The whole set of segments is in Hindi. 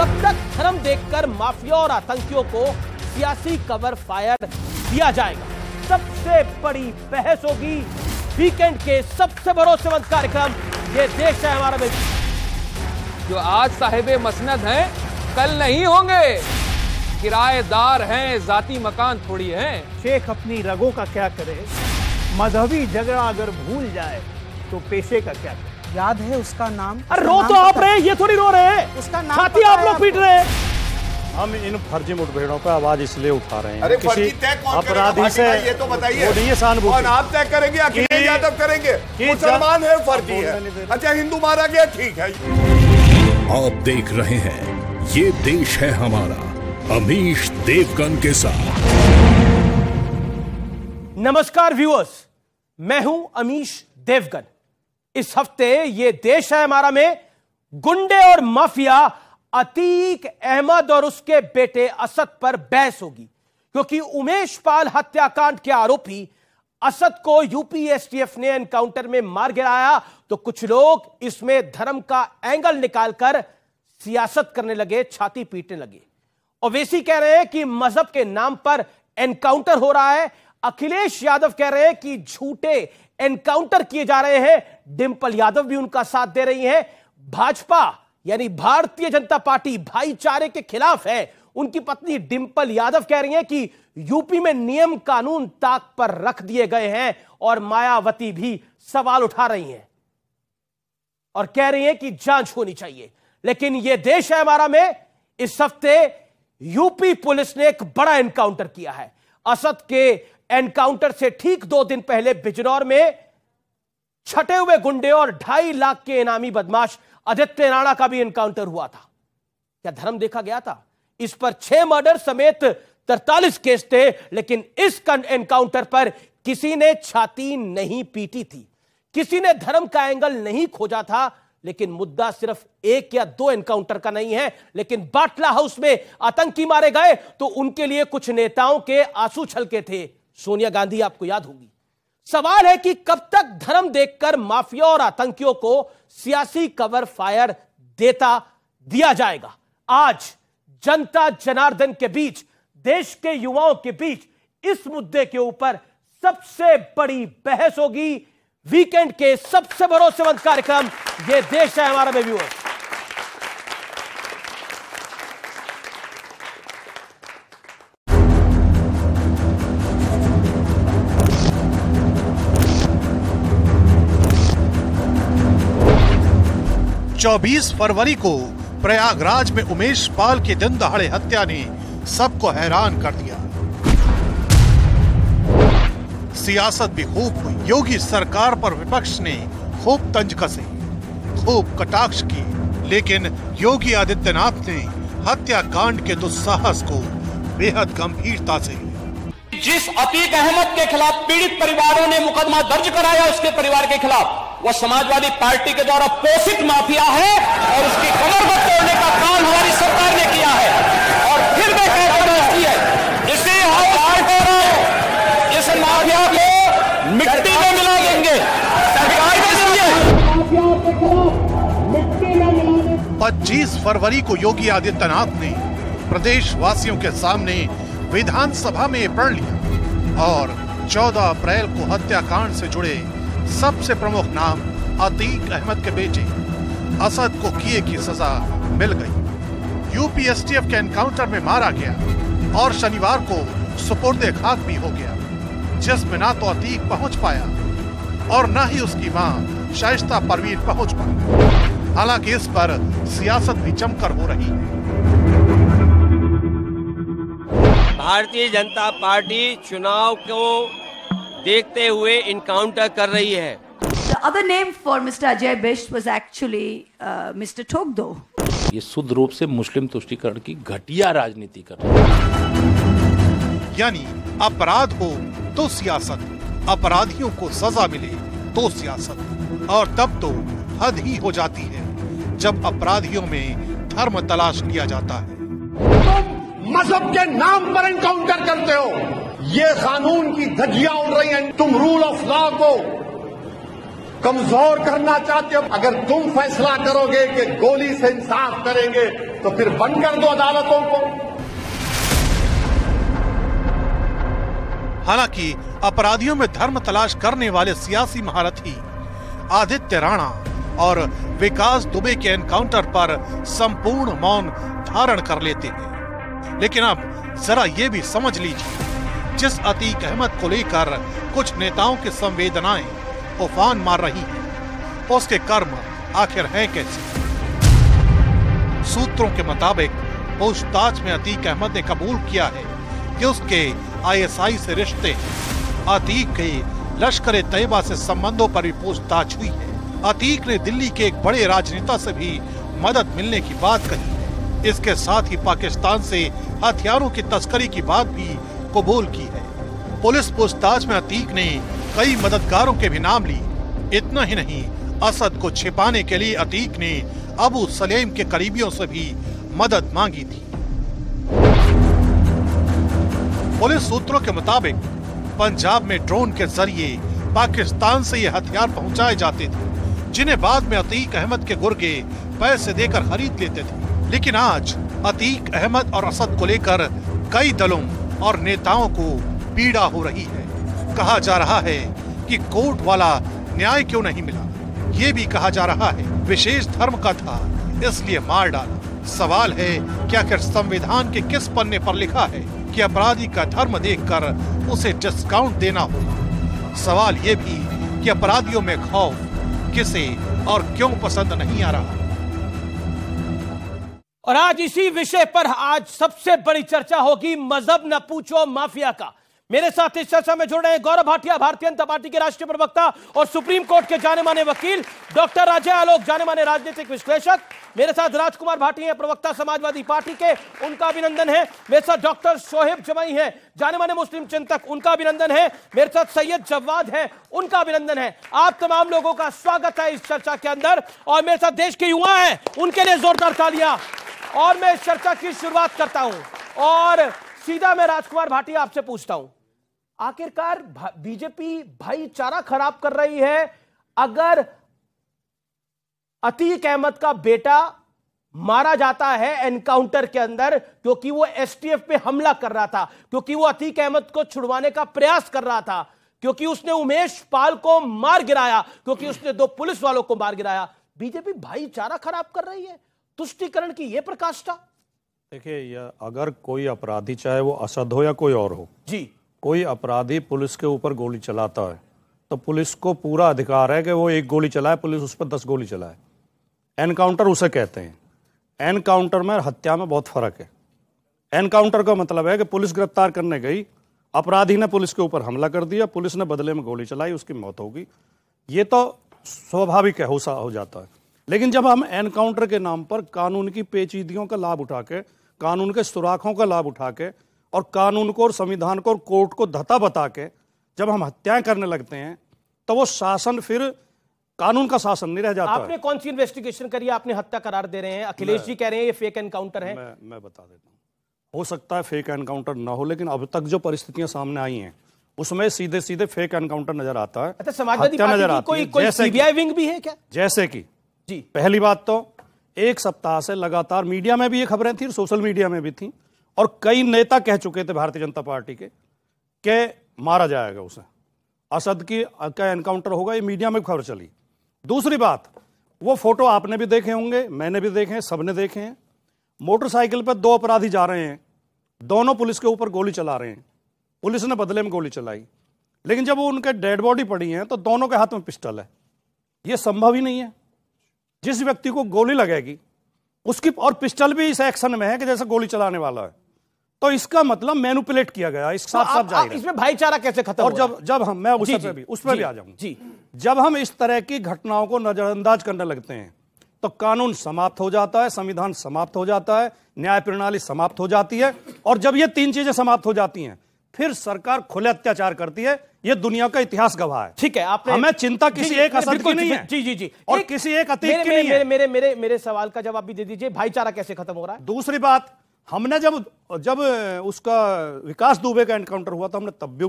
कब तक धर्म देखकर माफिया और आतंकियों को सियासी कवर फायर दिया जाएगा? सबसे बड़ी बहस होगी वीकेंड के सबसे भरोसेमंद कार्यक्रम ये देश है हमारा में। जो आज साहिबे मसनद हैं कल नहीं होंगे, किराएदार हैं, जाती मकान थोड़ी हैं। शेख अपनी रगों का क्या करे, मजहबी झगड़ा अगर भूल जाए तो पेशे का क्या करे? याद है उसका नाम? अरे रो तो आप रहे, ये थोड़ी रो रहे हैं, उसका नाम छाती आप लोग पीट रहे हैं। हम इन फर्जी मुठभेड़ों पर आवाज इसलिए उठा रहे हैं, अरे किसी अपराधी से ये तो बताइए, वो नहीं सहानुभूति। और आप तय करेंगे, अखिलेश यादव करेंगे? मुसलमान है, फर्जी है। अच्छा, हिंदू मारा गया, ठीक है। आप देख रहे हैं ये देश है हमारा, अमीश देवगन के साथ। नमस्कार व्यूअर्स, मैं हूं अमीश देवगन। इस हफ्ते ये देश है हमारा में गुंडे और माफिया अतीक अहमद और उसके बेटे असद पर बहस होगी, क्योंकि उमेश पाल हत्याकांड के आरोपी असद को यूपी एसटीएफ ने एनकाउंटर में मार गिराया, तो कुछ लोग इसमें धर्म का एंगल निकालकर सियासत करने लगे, छाती पीटने लगे। ओवैसी कह रहे हैं कि मजहब के नाम पर एनकाउंटर हो रहा है। अखिलेश यादव कह रहे हैं कि झूठे एनकाउंटर किए जा रहे हैं। डिंपल यादव भी उनका साथ दे रही हैं। भाजपा यानी भारतीय जनता पार्टी भाईचारे के खिलाफ है। उनकी पत्नी डिंपल यादव कह रही हैं कि यूपी में नियम कानून ताक पर रख दिए गए हैं, और मायावती भी सवाल उठा रही हैं और कह रही हैं कि जांच होनी चाहिए। लेकिन यह देश है हमारा में इस हफ्ते यूपी पुलिस ने एक बड़ा एनकाउंटर किया है। असद के एनकाउंटर से ठीक 2 दिन पहले बिजनौर में छटे हुए गुंडे और 2.5 लाख के इनामी बदमाश आदित्य राणा का भी एनकाउंटर हुआ था। क्या धर्म देखा गया था? इस पर 6 मर्डर समेत 43 केस थे, लेकिन इस एनकाउंटर पर किसी ने छाती नहीं पीटी थी, किसी ने धर्म का एंगल नहीं खोजा था। लेकिन मुद्दा सिर्फ 1 या 2 एनकाउंटर का नहीं है। लेकिन बाटला हाउस में आतंकी मारे गए तो उनके लिए कुछ नेताओं के आंसू छलके थे। सोनिया गांधी आपको याद होगी। सवाल है कि कब तक धर्म देखकर माफिया और आतंकियों को सियासी कवर फायर दिया जाएगा? आज जनता जनार्दन के बीच, देश के युवाओं के बीच इस मुद्दे के ऊपर सबसे बड़ी बहस होगी वीकेंड के सबसे भरोसेमंद कार्यक्रम ये देश है हमारा में। व्यूअर्स, चौबीस फरवरी को प्रयागराज में उमेश पाल के दिन दहाड़े हत्या ने सबको हैरान कर दिया। सियासत भी खूब हुई। योगी सरकार पर विपक्ष ने खूब तंज कसे, खूब कटाक्ष की, लेकिन योगी आदित्यनाथ ने हत्याकांड के दुस्साहस को बेहद गंभीरता से, जिस अतीक अहमद के खिलाफ पीड़ित परिवारों ने मुकदमा दर्ज कराया, उसके परिवार के खिलाफ, वह समाजवादी पार्टी के द्वारा पोषित माफिया है और उसकी कमर को तोड़ने का काम हमारी सरकार ने किया है। और फिर मैं कहता हूं, इसे इस माफिया को मिट्टी में मिला देंगे, सरकार में 25 फरवरी को योगी आदित्यनाथ ने प्रदेश वासियों के सामने विधानसभा में प्रण लिया और 14 अप्रैल को हत्याकांड से जुड़े सबसे प्रमुख नाम अतीक अहमद के बेटे असद को किए की सजा मिल गई। यूपी एसटीएफ के एनकाउंटर में मारा गया और शनिवार को सुपुर्दे खाक भी हो गया, जिसमें ना तो अतीक पहुंच पाया और न ही उसकी मां शाइस्ता परवीन पहुंच पाई। हालांकि इस पर सियासत भी जमकर हो रही है। भारतीय जनता पार्टी चुनाव को देखते हुए इनकाउंटर कर रही है। The other name for Mr. Ajay Bisht was actually Mr. Togdo. ये शुद्ध रूप से मुस्लिम तुष्टीकरण की घटिया राजनीति कर रही है। यानी अपराध हो तो सियासत, अपराधियों को सजा मिले तो सियासत, और तब तो हद ही हो जाती है जब अपराधियों में धर्म तलाश लिया जाता है। तुम मजहब के नाम पर एनकाउंटर करते हो, ये कानून की धज्जियां उड़ रही हैं। तुम रूल ऑफ लॉ को कमजोर करना चाहते हो। अगर तुम फैसला करोगे कि गोली से इंसाफ करेंगे तो फिर बंद कर दो अदालतों को। हालांकि अपराधियों में धर्म तलाश करने वाले सियासी महारथी आदित्य राणा और विकास दुबे के एनकाउंटर पर संपूर्ण मौन धारण कर लेते हैं। लेकिन अब जरा ये भी समझ लीजिए, जिस अतीक अहमद को लेकर कुछ नेताओं की संवेदनाएं उफान मार रही हैं, उसके कर्म आखिर हैं कैसे? सूत्रों के मुताबिक पूछताछ में अतीक अहमद ने कबूल किया है कि उसके आईएसआई से रिश्ते हैं। अतीक के लश्कर तैयबा से संबंधों पर भी पूछताछ हुई है। अतीक ने दिल्ली के एक बड़े राजनेता से भी मदद मिलने की बात कही है। इसके साथ ही पाकिस्तान से हथियारों की तस्करी की बात भी कबूल की है। पुलिस पूछताछ में अतीक ने कई मददगारों के भी नाम लिए। इतना ही नहीं, असद को छिपाने के लिए अतीक ने अबू सलेम के करीबियों से भी मदद मांगी थी। पुलिस सूत्रों के मुताबिक पंजाब में ड्रोन के जरिए पाकिस्तान से ये हथियार पहुंचाए जाते थे, जिन्हें बाद में अतीक अहमद के गुर्गे पैसे देकर खरीद लेते थे। लेकिन आज अतीक अहमद और असद को लेकर कई दलों और नेताओं को पीड़ा हो रही है। कहा जा रहा है कि कोर्ट वाला न्याय क्यों नहीं मिला। ये भी कहा जा रहा है विशेष धर्म का था इसलिए मार डाला। सवाल है कि आखिर संविधान के किस पन्ने पर लिखा है कि अपराधी का धर्म देखकर उसे डिस्काउंट देना होगा। सवाल ये भी कि अपराधियों में खौफ किसे और क्यों पसंद नहीं आ रहा। और आज इसी विषय पर आज सबसे बड़ी चर्चा होगी मजहब न पूछो माफिया का। मेरे साथ इस चर्चा में जुड़ रहे हैं गौरव भाटिया, भारतीय जनता पार्टी के राष्ट्रीय प्रवक्ता और सुप्रीम कोर्ट के जाने माने वकील, डॉक्टर अजय आलोक, जाने माने राजनीतिक विश्लेषक। मेरे साथ राजकुमार भाटी हैं, प्रवक्ता समाजवादी पार्टी के, उनका अभिनंदन है। मेरे साथ डॉक्टर शोहेब जमाई हैं, जाने माने मुस्लिम चिंतक, उनका अभिनंदन है। मेरे साथ सैयद जवाद है, उनका अभिनंदन है। आप तमाम लोगों का स्वागत है इस चर्चा के अंदर। और मेरे साथ देश के युवा हैं, उनके लिए जोरदार तालियां। और मैं इस चर्चा की शुरुआत करता हूं और सीधा मैं राजकुमार भाटी आपसे पूछता हूं, आखिरकार बीजेपी भाईचारा खराब कर रही है अगर अतीक अहमद का बेटा मारा जाता है एनकाउंटर के अंदर क्योंकि वो एसटीएफ पे हमला कर रहा था, क्योंकि वो अतीक अहमद को छुड़वाने का प्रयास कर रहा था, क्योंकि उसने उमेश पाल को मार गिराया, क्योंकि उसने 2 पुलिस वालों को मार गिराया। बीजेपी भाईचारा खराब कर रही है, तुष्टीकरण की यह प्रकाष्ठा। देखिए, अगर कोई अपराधी, चाहे वो असद हो या कोई और हो जी, कोई अपराधी पुलिस के ऊपर गोली चलाता है तो पुलिस को पूरा अधिकार है कि वो 1 गोली चलाए, पुलिस उस पर 10 गोली चलाए। एनकाउंटर उसे कहते हैं। एनकाउंटर में हत्या में बहुत फर्क है। एनकाउंटर का मतलब है कि पुलिस गिरफ्तार करने गई, अपराधी ने पुलिस के ऊपर हमला कर दिया, पुलिस ने बदले में गोली चलाई, उसकी मौत होगी। ये तो स्वाभाविक है, हो जाता है। लेकिन जब हम एनकाउंटर के नाम पर कानून की पेचीदगियों का लाभ उठा के, कानून के सुराखों का लाभ उठा के और कानून को और संविधान को और कोर्ट को धता बता के जब हम हत्याएं करने लगते हैं तो वो शासन फिर कानून का शासन नहीं रह जाता। आपने कौन सी इन्वेस्टिगेशन करी? आपने हत्या करार दे रहे हैं, अखिलेश जी कह रहे हैं ये फेक एनकाउंटर है। मैं बता देता हूँ, हो सकता है फेक एनकाउंटर ना हो, लेकिन अब तक जो परिस्थितियां सामने आई हैं उसमें सीधे सीधे फेक एनकाउंटर नजर आता है। अच्छा, समाजवादी पार्टी की कोई सीबीआई विंग भी है क्या? जैसे कि जी, पहली बात तो 1 सप्ताह से लगातार मीडिया में भी ये खबरें थी, सोशल मीडिया में भी थी, और कई नेता कह चुके थे भारतीय जनता पार्टी के कि मारा जाएगा उसे, असद की का एनकाउंटर होगा, ये मीडिया में खबर चली। दूसरी बात, वो फोटो आपने भी देखे होंगे, मैंने भी देखे हैं, सबने देखे हैं। मोटरसाइकिल पर 2 अपराधी जा रहे हैं, दोनों पुलिस के ऊपर गोली चला रहे हैं, पुलिस ने बदले में गोली चलाई, लेकिन जब वो उनके डेड बॉडी पड़ी है तो दोनों के हाथ में पिस्टल है। ये संभव ही नहीं है। जिस व्यक्ति को गोली लगेगी उसकी, और पिस्टल भी इस एक्शन में है कि जैसे गोली चलाने वाला है, तो इसका मतलब मैनिपुलेट किया गया। इस साफ जाहिर है। इसमें भाईचारा कैसे खत्म? और जब हम, मैं उस पर भी आ जाऊंगा जी, जब हम इस तरह की घटनाओं को नजरअंदाज करने लगते हैं तो कानून समाप्त हो जाता है, संविधान समाप्त हो जाता है, न्याय प्रणाली समाप्त हो जाती है, और जब ये 3 चीजें समाप्त हो जाती हैं फिर सरकार खुले अत्याचार करती है। ये दुनिया का इतिहास गवाह है। ठीक है, आपने, हमें चिंता किसी एक असद की नहीं है जी जी जी, और किसी एक अतीक की नहीं है। मेरे सवाल का जवाब भी दे दीजिए, भाईचारा कैसे खत्म हो रहा है? दूसरी बात, हमने जब उसका विकास दुबे का एनकाउंटर हुआ था, हमने तब भी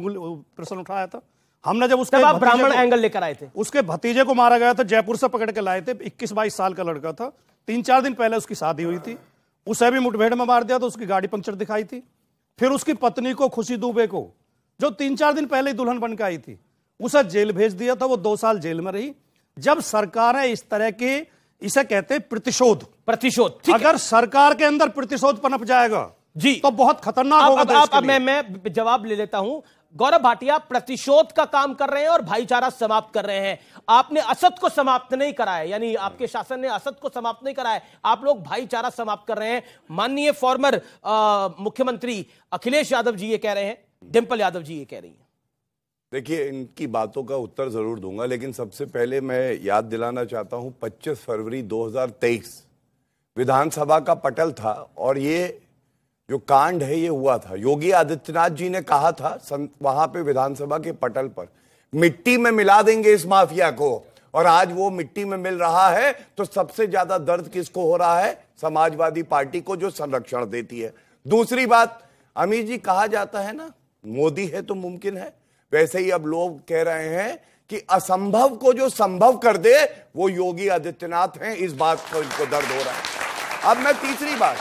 प्रश्न उठाया था। हमने जब उसके आप ब्राह्मण एंगल लेकर आए थे, उसके भतीजे को मारा गया था, जयपुर से पकड़ के लाए थे, 21-22 साल का लड़का था, 3-4 दिन पहले उसकी शादी हुई थी, उसे भी मुठभेड़ में मार दिया तो उसकी गाड़ी पंक्चर दिखाई थी। फिर उसकी पत्नी को, खुशी दुबे को, जो 3-4 दिन पहले दुल्हन बन के आई थी, उसे जेल भेज दिया था, वो 2 साल जेल में रही। जब सरकारें इस तरह के, इसे कहते हैं प्रतिशोध, अगर सरकार के अंदर प्रतिशोध पनप जाएगा जी तो बहुत खतरनाक होगा। मैं जवाब ले लेता हूं। गौरव भाटिया प्रतिशोध का काम कर रहे हैं और भाईचारा समाप्त कर रहे हैं। आपने असद को समाप्त नहीं करा है, यानी आपके शासन ने असद को समाप्त नहीं करा है, आप लोग भाईचारा समाप्त कर रहे हैं। माननीय फॉर्मर मुख्यमंत्री अखिलेश यादव जी ये कह रहे हैं, डिंपल यादव जी ये कह रही हैं। देखिए, इनकी बातों का उत्तर जरूर दूंगा, लेकिन सबसे पहले मैं याद दिलाना चाहता हूं 25 फरवरी 2023 विधानसभा का पटल था और ये जो कांड है ये हुआ था। योगी आदित्यनाथ जी ने कहा था वहां पे विधानसभा के पटल पर, मिट्टी में मिला देंगे इस माफिया को, और आज वो मिट्टी में मिल रहा है। तो सबसे ज्यादा दर्द किसको हो रहा है? समाजवादी पार्टी को, जो संरक्षण देती है। दूसरी बात, अमीर जी, कहा जाता है ना मोदी है तो मुमकिन है, वैसे ही अब लोग कह रहे हैं कि असंभव को जो संभव कर दे वो योगी आदित्यनाथ हैं। इस बात को इनको दर्द हो रहा है। अब मैं तीसरी बात,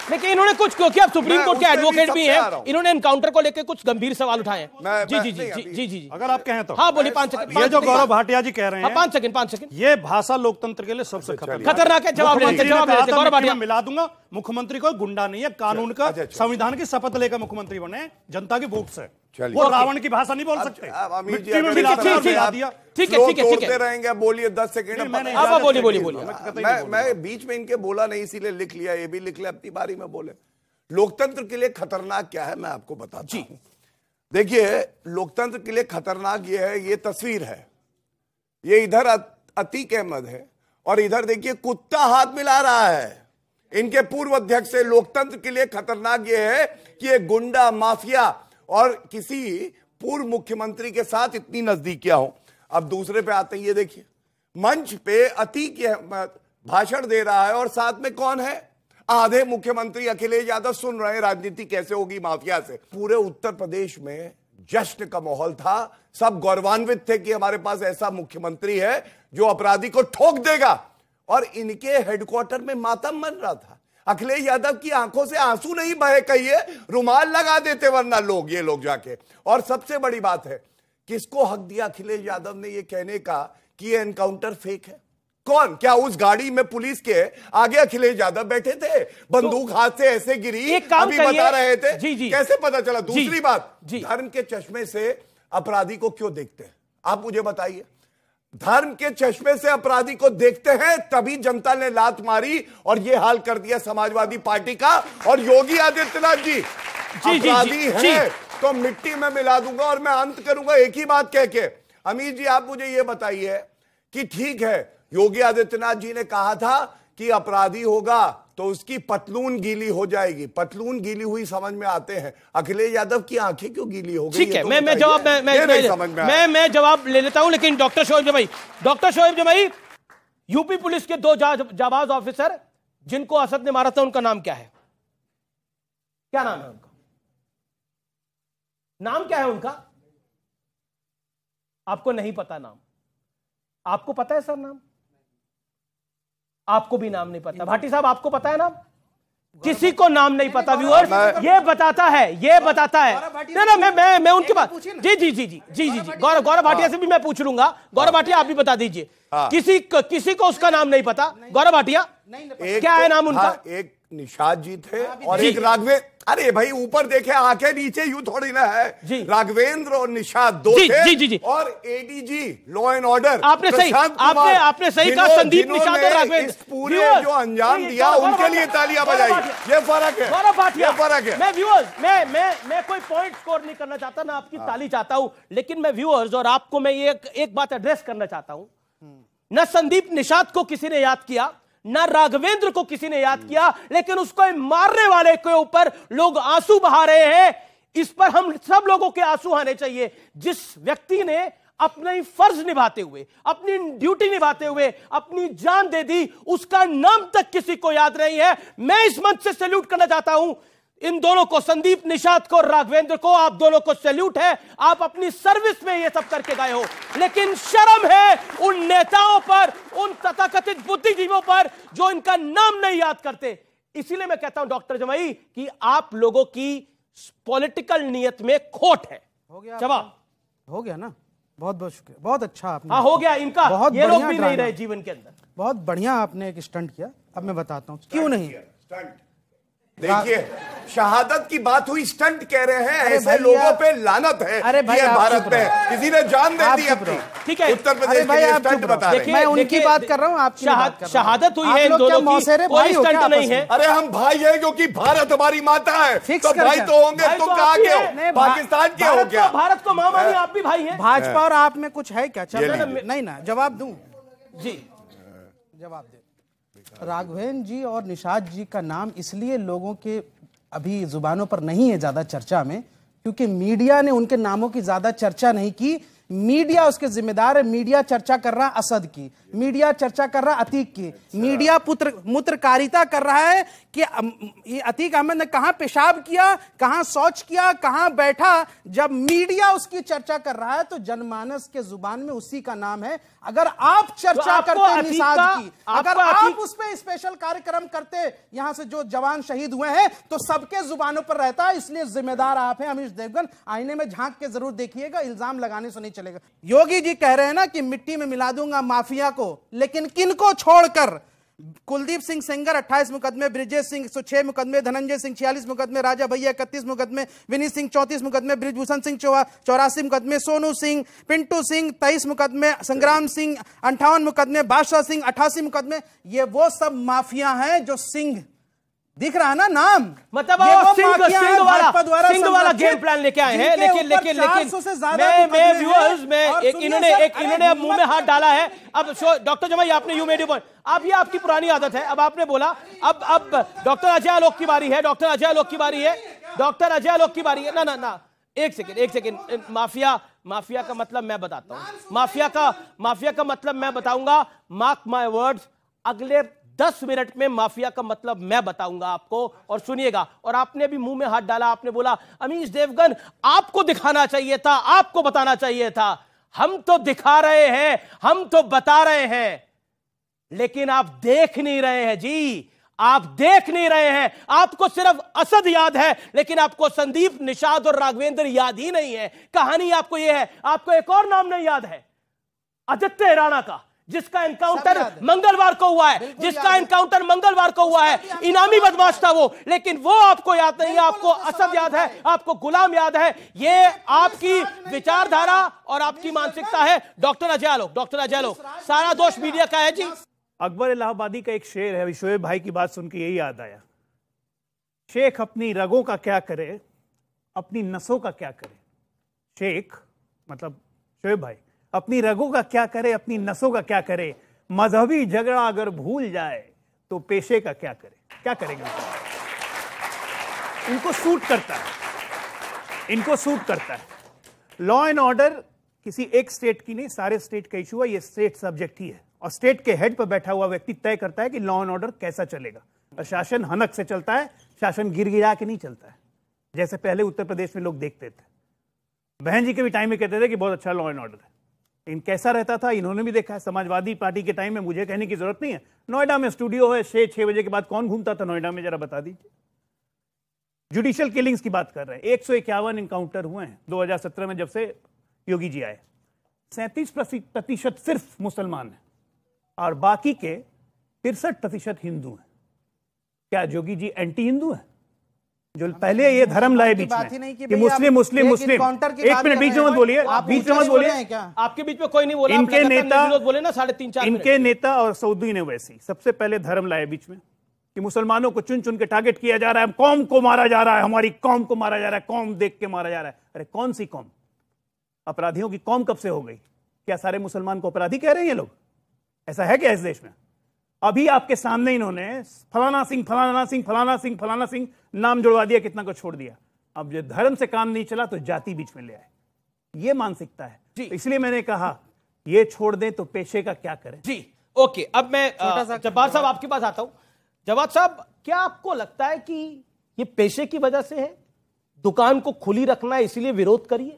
लेकिन इन्होंने कुछ, क्योंकि आप सुप्रीम कोर्ट के एडवोकेट भी हैं, इन्होंने एनकाउंटर को लेकर कुछ गंभीर सवाल उठाए हैं। जी, अगर आप कहें तो। हाँ बोलिए, 5 सेकंड। ये जो गौरव भाटिया जी कह रहे हैं, 5 सेकंड, ये भाषा लोकतंत्र के लिए सबसे खतरनाक है। जवाब लेते गौरव भाटिया। मिला दूंगा, मुख्यमंत्री कोई गुंडा नहीं है, कानून का, संविधान की शपथ लेकर मुख्यमंत्री बने जनता के वोट से। वो रावण की भाषा नहीं बोल सकते। ठीक है, रहेंगे। बोलिए 10 सेकंड। बोलिए। मैं बीच में इनके बोला नहीं, इसीलिए लिख लिया, ये भी लिख लिया, अपनी बारी में बोले। लोकतंत्र के लिए खतरनाक क्या है मैं आपको बताता हूं। देखिए, लोकतंत्र के लिए खतरनाक ये है, ये तस्वीर है, ये इधर अतीक अहमद है और इधर देखिए कुत्ता हाथ मिला रहा है इनके पूर्व अध्यक्ष से। लोकतंत्र के लिए खतरनाक ये है कि ये गुंडा, माफिया और किसी पूर्व मुख्यमंत्री के साथ इतनी नजदीकियां हो। अब दूसरे पे आते हैं, ये देखिए मंच पे अतीक अहमद भाषण दे रहा है और साथ में कौन है? आधे मुख्यमंत्री अखिलेश यादव सुन रहे हैं राजनीति कैसे होगी माफिया से। पूरे उत्तर प्रदेश में जश्न का माहौल था, सब गौरवान्वित थे कि हमारे पास ऐसा मुख्यमंत्री है जो अपराधी को ठोक देगा, और इनके हेडक्वार्टर में मातम मन रहा था। अखिलेश यादव की आंखों से आंसू नहीं बहे, कहिए रुमाल लगा देते वरना लोग, ये लोग जाके। और सबसे बड़ी बात है, किसको हक दिया अखिलेश यादव ने ये कहने का कि ये एनकाउंटर फेक है? कौन? क्या उस गाड़ी में पुलिस के आगे अखिलेश यादव बैठे थे? बंदूक हाथ से ऐसे गिरी, अभी बता रहे थे। जी। कैसे पता चला? दूसरी बात, धर्म के चश्मे से अपराधी को क्यों देखते हैं? आप मुझे बताइए। धर्म के चश्मे से अपराधी को देखते हैं, तभी जनता ने लात मारी और ये हाल कर दिया समाजवादी पार्टी का। और योगी आदित्यनाथ जी अपराधी हैं तो मिट्टी में मिला दूंगा। और मैं अंत करूंगा एक ही बात कह के, अमीर जी आप मुझे ये बताइए कि ठीक है, योगी आदित्यनाथ जी ने कहा था कि अपराधी होगा तो उसकी पतलून गीली हो जाएगी। पतलून गीली हुई समझ में आते हैं, अखिलेश यादव की आंखें क्यों गीली हो गई? ठीक है, मैं जवाब ले लेता हूं। लेकिन डॉक्टर शोएब जमाई, यूपी पुलिस के 2 जाबाज ऑफिसर जिनको असद ने मारा था, उनका नाम क्या है? क्या नाम है उनका? नाम क्या है उनका? आपको नहीं पता नाम? आपको पता है सर नाम? आपको भी नाम नहीं पता? भाटी साहब आपको पता है नाम? किसी को नाम नहीं पता। व्यूअर्स, ये बताता है ना, मैं उनकी बात, जी गौरव भाटिया से भी मैं पूछ लूंगा। गौरव भाटिया आप भी बता दीजिए, किसी को उसका नाम नहीं पता। गौरव भाटिया क्या है नाम उनका? एक निषाद जी थे और एक राघवेंद्र। अरे भाई ऊपर देखे, आंखें नीचे, यूं थोड़ी ना है। राघवेंद्र और निषाद 2 थे। और एडीजी लॉ एंड ऑर्डर आपने सही कहा, संदीप निषाद और राघवेंद्र। इस पूरे जो अंजाम दिया उनके लिए तालियां बजाई। ये फर्क है, गौरव भाटिया, फर्क है। मैं व्यूअर्स, मैं कोई पॉइंट स्कोर नहीं करना चाहता, ना आपकी ताली चाहता हूं, लेकिन मैं व्यूअर्स और आपको मैं ये एक बात एड्रेस करना चाहता हूं। न संदीप निषाद को किसी ने याद किया, ना राघवेंद्र को किसी ने याद किया, लेकिन उसको मारने वाले के ऊपर लोग आंसू बहा रहे हैं। इस पर हम सब लोगों के आंसू आने चाहिए। जिस व्यक्ति ने अपना फर्ज निभाते हुए, अपनी ड्यूटी निभाते हुए अपनी जान दे दी, उसका नाम तक किसी को याद नहीं है। मैं इस मंच से सैल्यूट करना चाहता हूं इन दोनों को, संदीप निषाद को, राघवेंद्र को, आप दोनों को सैल्यूट है। आप अपनी सर्विस में ये सब करके गए हो, लेकिन शर्म है उन नेताओं पर, उन तथाकथित बुद्धिजीवियों पर जो इनका नाम नहीं याद करते। इसीलिए मैं कहता हूं डॉक्टर जमाई कि आप लोगों की पॉलिटिकल नियत में खोट है। हो गया जवाब हो गया ना, बहुत बहुत शुक्रिया, बहुत अच्छा आपने। हाँ, हो गया इनका, बहुत ये लोग भी नहीं रहे जीवन के अंदर। बहुत बढ़िया आपने एक स्टंट किया। अब मैं बताता हूं क्यों नहीं। देखिए, शहादत की बात हुई, स्टंट कह रहे हैं। ऐसे लोगों पे लानत है। अरे भाई, भारत में किसी ने जान दे दी अपनी। ठीक है, उत्तर प्रदेश के लिए स्टंट बता रहे हैं। मैं उनकी बात कर रहा हूं, आपकी बात कर रहा हूं। शहादत हुई है इन दोनों की, कोई स्टंट नहीं है। अरे हम भाई हैं क्योंकि भारत हमारी माता है, तो भाई तो होंगे। तुम कहाँ के हो? पाकिस्तान के हो क्या? भारत को मां मानी, आप भी भाई हैं। भाजपा और आप में कुछ है क्या? चल नहीं ना, जवाब दूं जी, जवाब दे। राघवेंद्र जी और निषाद जी का नाम इसलिए लोगों के अभी जुबानों पर नहीं है ज्यादा चर्चा में, क्योंकि मीडिया ने उनके नामों की ज्यादा चर्चा नहीं की। मीडिया उसके जिम्मेदार है। मीडिया चर्चा कर रहा असद की, मीडिया चर्चा कर रहा अतीक की, मीडिया मूत्रकारिता कर रहा है कि ये अतीक अहमद ने कहां पेशाब किया, कहां शौच किया, कहां बैठा। जब मीडिया उसकी चर्चा कर रहा है तो जनमानस के जुबान में उसी का नाम है। अगर आप चर्चा करते निषाद की, अगर आप उस पर स्पेशल कार्यक्रम करते, यहां से जो जवान शहीद हुए हैं, तो सबके जुबानों पर रहता। इसलिए जिम्मेदार आप हैं अमीश देवगन। आईने में झांक के जरूर देखिएगा, इल्जाम लगाने से नहीं चलेगा। योगी जी कह रहे हैं ना कि मिट्टी में मिला दूंगा माफिया को, लेकिन किनको छोड़कर? कुलदीप सिंह सेंगर 28 मुकदमे, ब्रिजेश सिंह 106 मुकदमे, धनंजय सिंह 46 मुकदमे, राजा भैया 31 मुकदमे, विनीत सिंह 34 मुकदमे, ब्रिजभूषण सिंह 84 मुकदमे, सोनू सिंह, पिंटू सिंह 23 मुकदमे, संग्राम सिंह 58 मुकदमे, बादशाह सिंह 88 मुकदमे। ये वो सब माफिया हैं जो सिंह दिख रहा है ना नाम, मतलब सिंह वाला गेम प्लान लेके आए हैं। लेकिन मैं व्यूअर्स में इन्होंने मुंह में हाथ डाला है। अब डॉक्टर जमाई, आपने यू मेड पॉइंट, अब ये आपकी पुरानी आदत है। अब आपने बोला, अब डॉक्टर अजय आलोक की बारी है, डॉक्टर अजय आलोक की बारी है, डॉक्टर अजय आलोक की बारी है। ना ना ना, एक सेकेंड। माफिया का मतलब मैं बताता हूं। माफिया का मतलब मैं बताऊंगा। मार्क माय वर्ड्स, अगले 10 मिनट में माफिया का मतलब मैं बताऊंगा आपको, और सुनिएगा। और आपने भी मुंह में हाथ डाला, आपने बोला अमीश देवगन आपको दिखाना चाहिए था, आपको बताना चाहिए था। हम तो दिखा रहे हैं, हम तो बता रहे हैं, लेकिन आप देख नहीं रहे हैं जी, आप देख नहीं रहे हैं। आपको सिर्फ असद याद है, लेकिन आपको संदीप, निषाद और राघवेंद्र याद ही नहीं है। कहानी आपको यह है। आपको एक और नाम नहीं याद है, आदित्य राणा का, जिसका एनकाउंटर मंगलवार को हुआ है। इनामी बदमाश था वो, लेकिन वो आपको याद नहीं है। आपको असद याद है, आपको गुलाम याद है। ये आपकी विचारधारा और आपकी मानसिकता है। डॉक्टर अजय आलोक, सारा दोष मीडिया का है जी। अकबर इलाहाबादी का एक शेर है, शोएब भाई की बात सुन के यही याद आया। शेख अपनी रगों का क्या करे, अपनी नसों का क्या करे। शेख मतलब शोएब भाई, अपनी रगों का क्या करे, अपनी नसों का क्या करे। मजहबी झगड़ा अगर भूल जाए तो पेशे का क्या करे। क्या करेंगे? इनको सूट करता है। लॉ एंड ऑर्डर किसी एक स्टेट की नहीं, सारे स्टेट का इशू है। ये स्टेट सब्जेक्ट ही है, और स्टेट के हेड पर बैठा हुआ व्यक्ति तय करता है कि लॉ एंड ऑर्डर कैसा चलेगा। और शासन हनक से चलता है, शासन गिरा के नहीं चलता है, जैसे पहले उत्तर प्रदेश में लोग देखते थे। बहन जी के भी टाइम में कहते थे कि बहुत अच्छा लॉ एंड ऑर्डर है, लेकिन कैसा रहता था इन्होंने भी देखा है। समाजवादी पार्टी के टाइम में मुझे कहने की जरूरत नहीं है। नोएडा में स्टूडियो है, 6 बजे के बाद कौन घूमता था नोएडा में, जरा बता दीजिए। जुडिशियल किलिंग्स की बात कर रहे हैं। 151 इनकाउंटर हुए हैं 2017 में, जब से योगी जी आए। 37% सिर्फ मुसलमान हैं और बाकी के 63% हिंदू हैं। क्या योगी जी एंटी हिंदू हैं? जो पहले ये धर्म लाए बीच में कि मुस्लिम एक मिनट बीच में मत बोलिए, आपके बीच में कोई नहीं बोला। इनके नेता बोले ना 3.5-4 इनके नेता और सऊदी ने वैसे सबसे पहले धर्म लाए बीच में कि मुसलमानों को चुन चुन के टारगेट किया जा रहा है, कौम को मारा जा रहा है, हमारी कौम को मारा जा रहा है, कौम देख के मारा जा रहा है। अरे कौन सी कौम? अपराधियों की कौम कब से हो गई? क्या सारे मुसलमान को अपराधी कह रहे हैं ये लोग? ऐसा है क्या इस देश में? अभी आपके सामने इन्होंने फलाना सिंह नाम जुड़वा दिया, कितना को छोड़ दिया। अब जो धर्म से काम नहीं चला तो जाति बीच में ले आए, ये मानसिकता है। इसलिए मैंने कहा ये छोड़ दें तो पेशे का क्या करें। जी ओके, अब मैं जब्बार साहब आपके पास आता हूं। जवाब साहब, क्या आपको लगता है कि ये पेशे की वजह से है, दुकान को खुली रखना है इसीलिए विरोध करिए,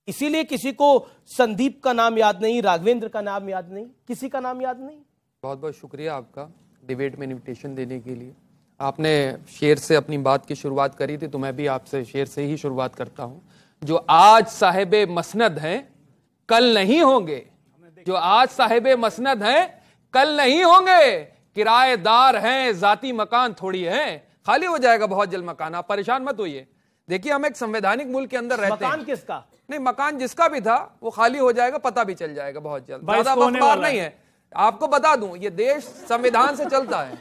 इसीलिए किसी को संदीप का नाम याद नहीं, राघवेंद्र का नाम याद नहीं, किसी का नाम याद नहीं। बहुत बहुत शुक्रिया आपका डिबेट में इनविटेशन देने के लिए। आपने शेर से अपनी बात की शुरुआत करी थी, तो मैं भी आपसे शेर से ही शुरुआत करता हूं। जो आज साहिबे मसनद हैं कल नहीं होंगे, जो आज साहिबे मसनद हैं कल नहीं होंगे, किराएदार हैं जाती मकान थोड़ी है, खाली हो जाएगा बहुत जल्द मकान, आप परेशान मत होइए। देखिए हम एक संवैधानिक मुल्क के अंदर रहते हैं। मकान किसका? नहीं, मकान जिसका भी था वो खाली हो जाएगा, पता भी चल जाएगा बहुत जल्द, ज्यादा अखबार नहीं है। आपको बता दूं ये देश संविधान से चलता है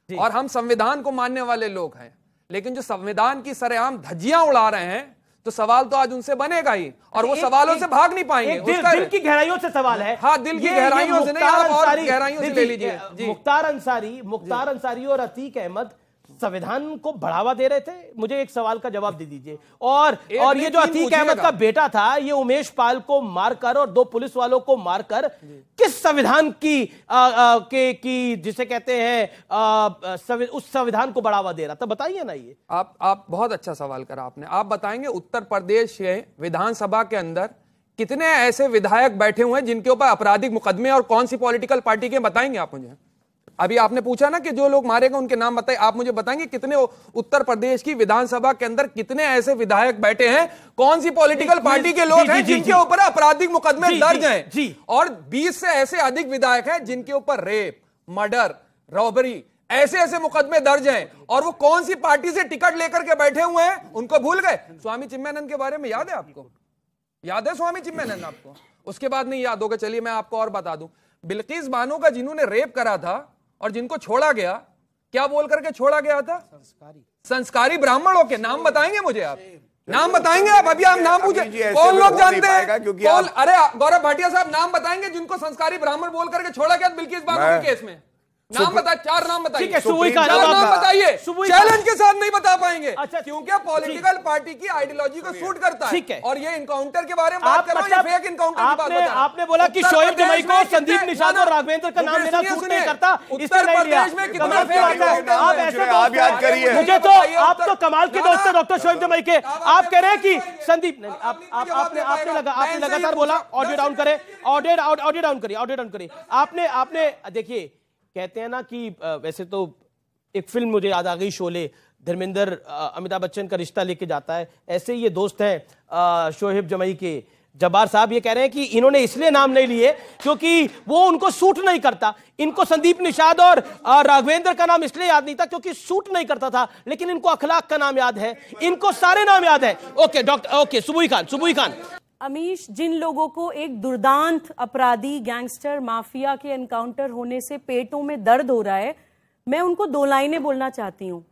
और हम संविधान को मानने वाले लोग हैं, लेकिन जो संविधान की सरेआम धज्जियां उड़ा रहे हैं तो सवाल तो आज उनसे बनेगा ही, और वो सवालों से भाग नहीं पाएंगे। दिल की गहराइयों से सवाल है। हाँ, दिल की गहराइयों से नहीं, आप और गहराइयों से ले लीजिए। मुख्तार अंसारी और अतीक अहमद संविधान को बढ़ावा दे रहे थे, मुझे एक सवाल का जवाब दे दीजिए। और ये जो अतीक अहमद का बेटा था, ये उमेश पाल को मारकर और 2 पुलिस वालों को मारकर किस संविधान की जिसे कहते हैं उस संविधान को बढ़ावा दे रहा था, बताइए ना। ये आप बहुत अच्छा सवाल करा आपने। आप बताएंगे उत्तर प्रदेश के विधानसभा के अंदर कितने ऐसे विधायक बैठे हुए हैं जिनके ऊपर आपराधिक मुकदमे और कौन सी पॉलिटिकल पार्टी के, बताएंगे आप मुझे? अभी आपने पूछा ना कि जो लोग मारे गए उनके नाम बताइए, आप मुझे बताएंगे कितने उत्तर प्रदेश की विधानसभा के अंदर कितने ऐसे विधायक बैठे हैं, कौन सी पॉलिटिकल पार्टी के लोग हैं जिनके ऊपर आपराधिक मुकदमे दर्ज हैं, और 20 से ऐसे अधिक विधायक हैं जिनके ऊपर रेप, मर्डर, रॉबरी ऐसे मुकदमे दर्ज हैं, और वो कौन सी पार्टी से टिकट लेकर के बैठे हुए हैं, उनको भूल गए। स्वामी चिन्मयानंद के बारे में याद है आपको? याद है स्वामी चिन्मयानंद आपको? उसके बाद नहीं याद होगा। चलिए मैं आपको और बता दूं, बिल्किस बानो का जिन्होंने रेप करा था और जिनको छोड़ा गया, क्या बोल करके छोड़ा गया था? संस्कारी ब्राह्मणों के नाम बताएंगे मुझे? आप नाम बताएंगे? आप अभी आप नाम पूछे, कौन लोग जानते हैं? अरे गौरव भाटिया साहब नाम बताएंगे जिनको संस्कारी ब्राह्मण बोल करके छोड़ा गया बिल्किस बानो के केस में? नाम बताइए, 4 नाम बताइए। नाम बताइए, चैलेंज के साथ नहीं बता पाएंगे। अच्छा, क्योंकि पॉलिटिकल पार्टी की आइडियोलॉजी को सूट करता है। और ये इनकाउंटर के बारे में बात कर रहा हूं, ये फेक इनकाउंटर की बात बता रहा हूं। आपने बोला कि शोएब जमई को संदीप निषाद और राघवेंद्र का नाम लेना सूट नहीं करता, उत्तर प्रदेश में कितना फेक आप ऐसे आप याद करिए। मुझे तो आप तो कमाल के दोस्त हैं डॉक्टर शोएब जमई के, आप कह रहे हैं कि संदीप आपने लगातार बोला ऑडियो डाउन करे, ऑडियो डाउन करिए। आपने देखिए, कहते हैं ना कि वैसे तो एक फिल्म मुझे याद आ गई, शोले, धर्मेंद्र अमिताभ बच्चन का रिश्ता लेके जाता है, ऐसे ही ये दोस्त हैं शोएब जमई के। जब्बार साहब ये कह रहे हैं कि इन्होंने इसलिए नाम नहीं लिए क्योंकि वो उनको सूट नहीं करता। इनको संदीप निषाद और राघवेंद्र का नाम इसलिए याद नहीं था क्योंकि सूट नहीं करता था, लेकिन इनको अखलाक का नाम याद है, इनको सारे नाम याद है। ओके डॉक्टर, ओके सुबुई खान। अमीश, जिन लोगों को एक दुर्दांत अपराधी, गैंगस्टर, माफिया के एनकाउंटर होने से पेटों में दर्द हो रहा है, मैं उनको 2 लाइनें बोलना चाहती हूँ।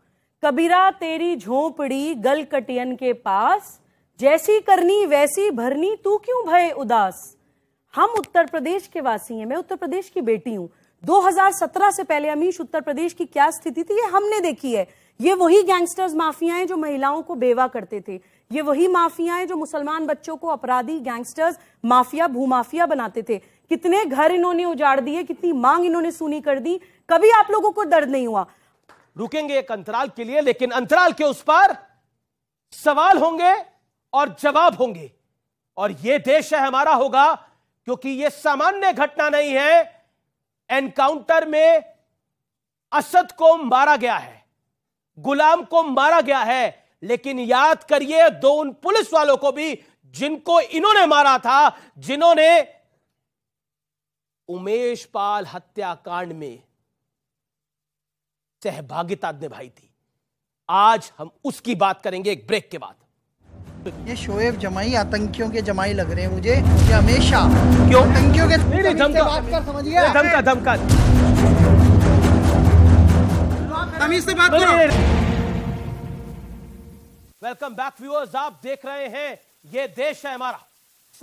कबीरा तेरी झोंपड़ी गल कटियन के पास, जैसी करनी वैसी भरनी, तू क्यों भय उदास। हम उत्तर प्रदेश के वासी हैं, मैं उत्तर प्रदेश की बेटी हूँ। 2017 से पहले अमीश उत्तर प्रदेश की क्या स्थिति थी ये हमने देखी है। ये वही गैंगस्टर्स माफिया हैं जो महिलाओं को बेवा करते थे, ये वही माफिया हैं जो मुसलमान बच्चों को अपराधी, गैंगस्टर्स, माफिया, भूमाफिया बनाते थे। कितने घर इन्होंने उजाड़ दिए, कितनी मांग इन्होंने सुनी कर दी, कभी आप लोगों को दर्द नहीं हुआ। रुकेंगे एक अंतराल के लिए, लेकिन अंतराल के उस पार सवाल होंगे और जवाब होंगे, और यह देश है हमारा होगा, क्योंकि यह सामान्य घटना नहीं है। एनकाउंटर में असद को मारा गया है, गुलाम को मारा गया है, लेकिन याद करिए 2 उन पुलिस वालों को भी जिनको इन्होंने मारा था, जिन्होंने उमेश पाल हत्याकांड में सहभागिता निभाई थी। आज हम उसकी बात करेंगे एक ब्रेक के बाद। ये शोएब जमाई आतंकियों के जमाई लग रहे हैं मुझे, ये हमेशा क्यों आतंकियों के धमका तमीज से बात करो। वेलकम बैक व्यूअर्स, आप देख रहे हैं ये देश है हमारा।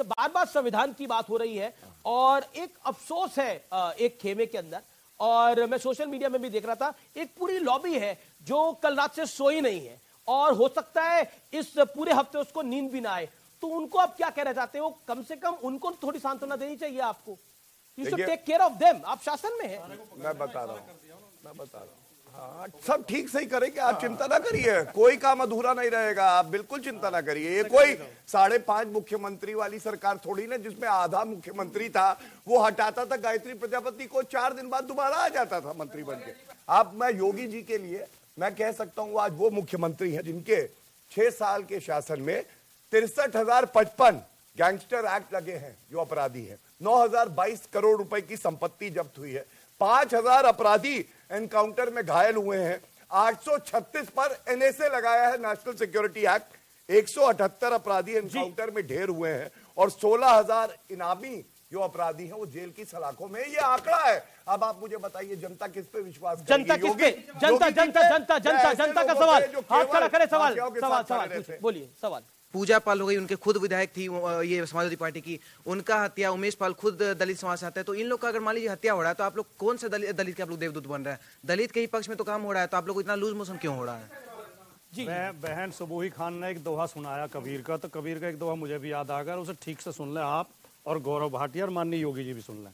बार-बार संविधान की बात हो रही है और एक अफसोस है एक खेमे के अंदर, और मैं सोशल मीडिया में भी देख रहा था, एक पूरी लॉबी है जो कल रात से सोई नहीं है, और हो सकता है इस पूरे हफ्ते उसको नींद भी ना आए। तो उनको आप क्या कहना चाहते हो? कम से कम उनको थोड़ी सांत्वना देनी चाहिए आपको। You should take care of them. आप शासन में हैं। मैं बता रहा हूं सब ठीक सही करेंगे, आप चिंता ना करिए, कोई काम अधूरा नहीं रहेगा, आप बिल्कुल चिंता ना करिए। ये कोई 5.5 मुख्यमंत्री वाली सरकार थोड़ी ना, जिसमें आधा मुख्यमंत्री था वो हटाता था गायत्री प्रजापति को, 4 दिन बाद दोबारा आ जाता था मंत्री बन के। अब मैं योगी जी के लिए मैं कह सकता हूं, आज वो मुख्यमंत्री हैं जिनके 6 साल के शासन में 63,055 गैंगस्टर एक्ट लगे हैं जो अपराधी हैं, 9,022 करोड़ रुपए की संपत्ति जब्त हुई है, 5,000 अपराधी एनकाउंटर में घायल हुए हैं, 836 पर एनएसए लगाया है, नेशनल सिक्योरिटी एक्ट, 178 अपराधी एनकाउंटर में ढेर हुए हैं और 16,000 इनामी जो अपराधी हैं वो जेल की सलाखों में। ये आंकड़ा है। अब आप मुझे बताइए जनता किस पे विश्वास करेगी? जनता किस पे? जनता का सवाल, हाथ खड़ा करे, सवाल बोलिए, सवाल। पूजा पाल हो गई, उनके खुद विधायक थी ये समाजवादी पार्टी की, उनका हत्या, उमेश पाल खुद दलित समाज से आता है, तो इन लोग का अगर मान लीजिए हत्या हो रहा है तो आप लोग कौन से दलित के आप लोग देवदूत बन रहे हैं? दलित के ही पक्ष में तो काम हो रहा है, तो आप लोग को इतना लूज मोशन क्यों हो रहा है? जी बहन सुबोही खान ने एक दोहा सुनाया कबीर का, तो कबीर का एक दोहा मुझे भी याद आ गया, उसे ठीक से सुन लें आप और गौरव भाटिया और माननीय योगी जी भी सुन लें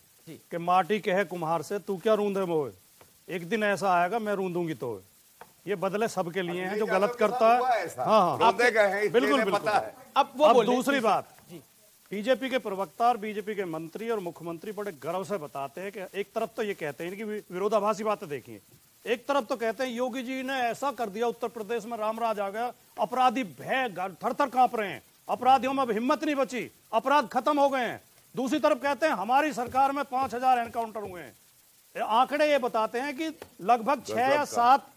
कि माटी कहे कुम्हार से तू क्या रूंधे मोए, एक दिन ऐसा आएगा मैं रूंधूंगी तो। ये बदले सबके लिए हैं जो गलत करता है। हाँ, बिल्कुल बिल्कुल। अब दूसरी बात, बीजेपी के प्रवक्ता और बीजेपी के मंत्री और मुख्यमंत्री बड़े गर्व से बताते हैं कि एक तरफ तो ये कहते हैं कि विरोधाभासी बातें देखिए, एक तरफ तो कहते हैं योगी जी ने ऐसा कर दिया उत्तर प्रदेश में रामराज आ गया, अपराधी भय थर थर कांप रहे हैं, अपराधियों में अब हिम्मत नहीं बची, अपराध खत्म हो गए हैं। दूसरी तरफ कहते हैं हमारी सरकार में 5,000 एनकाउंटर हुए हैं। आंकड़े ये बताते हैं कि लगभग 6 या 7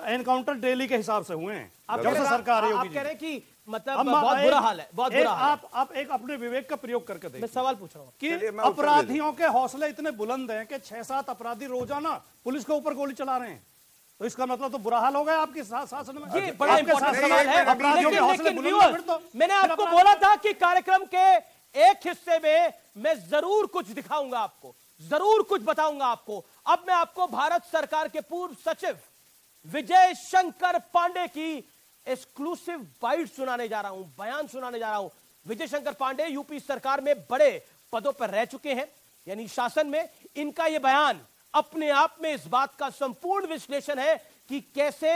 एनकाउंटर डेली के हिसाब से हुए हैं। आप जब से सरकार है, आप कह रहे हैं कि मतलब बहुत बुरा हाल है, बहुत बुरा हाल है। आप एक अपने विवेक का प्रयोग करके देखिए। मैं सवाल पूछ रहा हूँ कि अपराधियों के हौसले इतने बुलंद हैं कि 6-7 अपराधी रोजाना पुलिस के ऊपर गोली चला रहे हैं, तो इसका मतलब तो बुरा हाल हो गया आपके शासन में। ये बड़ा इंपॉर्टेंट सवाल है। मैंने आपको बोला था कि कार्यक्रम के एक हिस्से में मैं जरूर कुछ दिखाऊंगा आपको, जरूर कुछ बताऊंगा आपको। अब मैं आपको भारत सरकार के पूर्व सचिव विजय शंकर पांडे की एक्सक्लूसिव बाइट सुनाने जा रहा हूं, बयान सुनाने जा रहा हूं। विजय शंकर पांडे यूपी सरकार में बड़े पदों पर रह चुके हैं, यानी शासन में। इनका यह बयान अपने आप में इस बात का संपूर्ण विश्लेषण है कि कैसे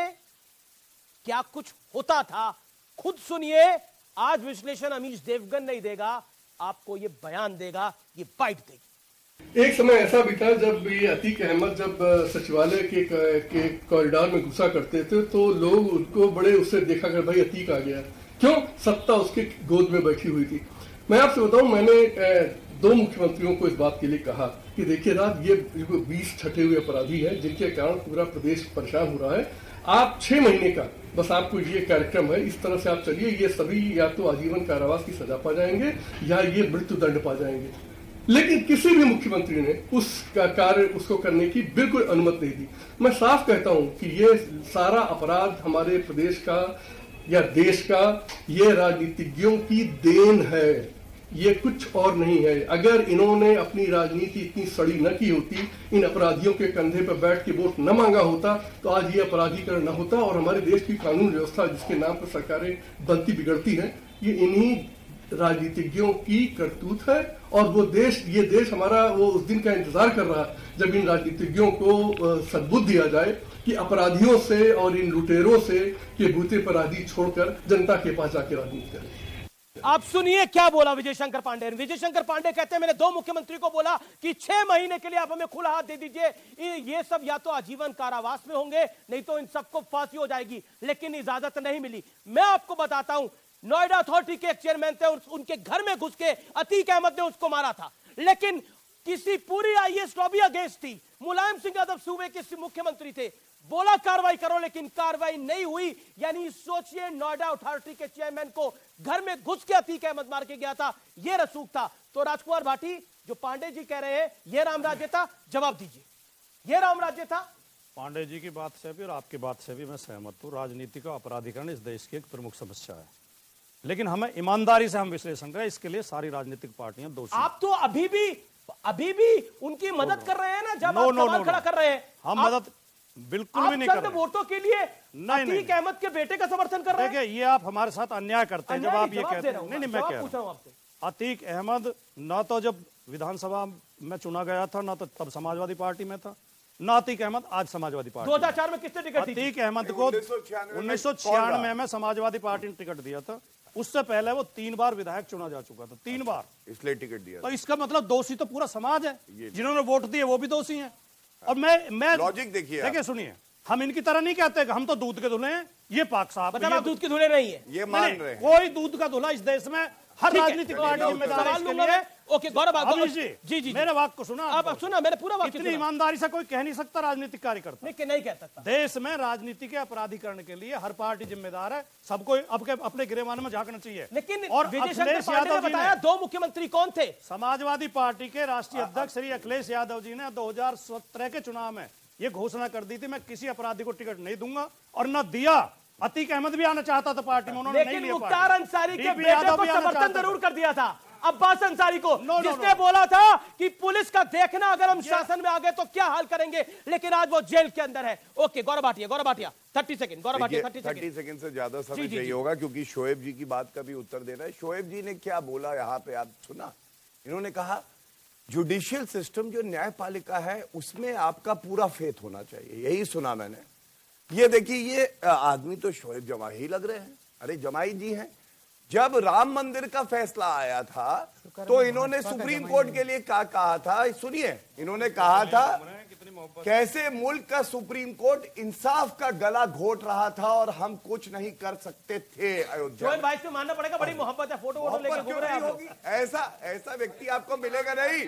क्या कुछ होता था। खुद सुनिए, आज विश्लेषण अमीश देवगन नहीं देगा, आपको यह बयान देगा, ये बाइट देगी। एक समय ऐसा भी था जब ये अतीक अहमद जब सचिवालय के कॉरिडोर में घुसा करते थे तो लोग उनको बड़े उससे देखा कर, भाई अतीक आ गया, क्यों? सत्ता उसके गोद में बैठी हुई थी। मैं आपसे बताऊं, मैंने 2 मुख्यमंत्रियों को इस बात के लिए कहा कि देखिए साहब, ये 20 छठे हुए अपराधी हैं जिनके कारण पूरा प्रदेश परेशान हो रहा है। आप 6 महीने का बस आपको ये कार्यक्रम है, इस तरह से आप चलिए, ये सभी या तो आजीवन कारावास की सजा पा जाएंगे या ये मृत्यु दंड पा जाएंगे। लेकिन किसी भी मुख्यमंत्री ने उसका कार्य उसको करने की बिल्कुल अनुमति नहीं दी। मैं साफ कहता हूं कि ये सारा अपराध हमारे प्रदेश का या देश का, ये राजनीतिज्ञों की देन है, ये कुछ और नहीं है। अगर इन्होंने अपनी राजनीति इतनी सड़ी न की होती, इन अपराधियों के कंधे पर बैठ के वोट न मांगा होता, तो आज ये अपराधीकरण न होता और हमारे देश की कानून व्यवस्था जिसके नाम पर सरकारें बनती बिगड़ती हैं, ये इन्हीं राजनीतिज्ञों की करतूत है। और वो ये देश हमारा वो उस दिन का इंतजार कर रहा है जब इन राजनीतिज्ञों को सद्बुद्ध दिया जाए कि अपराधियों से और इन लुटेरों से ये भूते अपराधी छोड़कर जनता के पास आके राजनीति करें। आप सुनिए क्या बोला विजय शंकर पांडे। विजय शंकर पांडे कहते हैं मैंने 2 मुख्यमंत्री को बोला कि 6 महीने के लिए आप हमें खुला हाथ दे दीजिए, ये सब या तो आजीवन कारावास में होंगे, नहीं तो इन सबको फांसी हो जाएगी, लेकिन इजाजत नहीं मिली। मैं आपको बताता हूं, नोएडा अथॉरिटी के एक चेयरमैन थे, उनके घर में घुस के अतीक अहमद ने उसको मारा था, लेकिन किसी पूरी आईएएस लॉबी अगेंस्ट थी। मुलायम सिंह यादव सूबे के मुख्यमंत्री थे, बोला कार्रवाई करो, लेकिन कार्रवाई नहीं हुई। यानी सोचिए, नोएडा अथॉरिटी के चेयरमैन को घर में घुस के अतीक अहमद मार के गया था, यह रसूख था। तो राजकुमार भाटी, जो पांडे जी कह रहे हैं यह रामराज्य था, जवाब दीजिए, यह रामराज्य था? पांडे जी की बात से भी और आपकी बात से भी मैं सहमत हूं। राजनीति का अपराधीकरण इस देश की एक प्रमुख समस्या है, लेकिन हमें ईमानदारी से हम विश्लेषण करें, इसके लिए सारी राजनीतिक पार्टियां दोषी। आप तो अभी भी उनकी मदद कर रहे हैं ना, जब आप सवाल खड़ा कर रहे हैं। हम मदद बिल्कुल भी नहीं कर रहे। वोटों के लिए अतीक अहमद के बेटे का समर्थन कर रहे हैं। देखिए, ये आप हमारे साथ अन्याय करते हैं जब आप ये कहते हैं। नहीं, मैं कह रहा हूं अतीक अहमद ना तो जब विधानसभा में चुना गया था, ना तो तब समाजवादी पार्टी में था, ना अतीक अहमद आज समाजवादी पार्टी। 2004 में किसने टिकट दी? अतीक अहमद को 1996 में समाजवादी पार्टी ने टिकट दिया था। उससे पहले वो 3 बार विधायक चुना जा चुका था, 3 बार, इसलिए टिकट दिया। तो इसका मतलब दोषी तो पूरा समाज है, जिन्होंने वोट दिए वो भी दोषी हैं। और मैं लॉजिक देखिए, सुनिए, हम इनकी तरह नहीं कहते कि हम तो दूध के धुले हैं, ये पाक साहब मतलब दूध के धुले नहीं है, ये मान रहे हैं। कोई दूध का धुला इस देश में हर राजनीतिक पार्टी जिम्मेदार है इसके लिए। ओके गौरव जी, मेरे वाक्य को सुना, आप सुना, मैंने पूरा वाक्य इतनी ईमानदारी से कोई कह नहीं सकता राजनीतिक कार्यकर्ता, नहीं कह सकता। देश में राजनीति के अपराधीकरण के लिए हर पार्टी जिम्मेदार है, सबको अपने गिरेबान में झांकना चाहिए। लेकिन और विजय शंकर पांडे ने बताया 2 मुख्यमंत्री कौन थे? समाजवादी पार्टी के राष्ट्रीय अध्यक्ष श्री अखिलेश यादव जी ने 2017 के चुनाव में ये घोषणा कर दी थी, मैं किसी अपराधी को टिकट नहीं दूंगा, और न दिया। अतीक अहमद भी आना चाहता था पार्टी में, उन्होंने नहीं लिया। मुख्तार अंसारी के बेटे को समर्थन जरूर कर दिया था, अब्बास अंसारी को, जिसने बोला था कि पुलिस का देखना अगर हम शासन में आ गए तो क्या हाल करेंगे, लेकिन आज वो जेल के अंदर है। Okay Gaurav Bhatia 30 second, Gaurav Bhatia 30 second से ज्यादा समय चाहिए होगा, क्योंकि शोएब जी की बात का भी उत्तर देना है। शोएब जी ने क्या बोला यहाँ पे, आप सुना? इन्होंने कहा जुडिशियल सिस्टम जो न्यायपालिका है उसमें आपका पूरा फेथ होना चाहिए, यही सुना मैंने। ये देखिए, ये आदमी तो शोएब जमाई ही लग रहे हैं। अरे जमाई जी हैं। जब राम मंदिर का फैसला आया था तो इन्होंने सुप्रीम कोर्ट के लिए क्या कहा था, सुनिए, इन्होंने कहा था कैसे मुल्क का सुप्रीम कोर्ट इंसाफ का गला घोट रहा था और हम कुछ नहीं कर सकते थे। अयोध्या भाई से मानना पड़ेगा, बड़ी मोहब्बत है, फोटो लेकर घूम रहे हैं। ऐसा व्यक्ति आपको मिलेगा नहीं।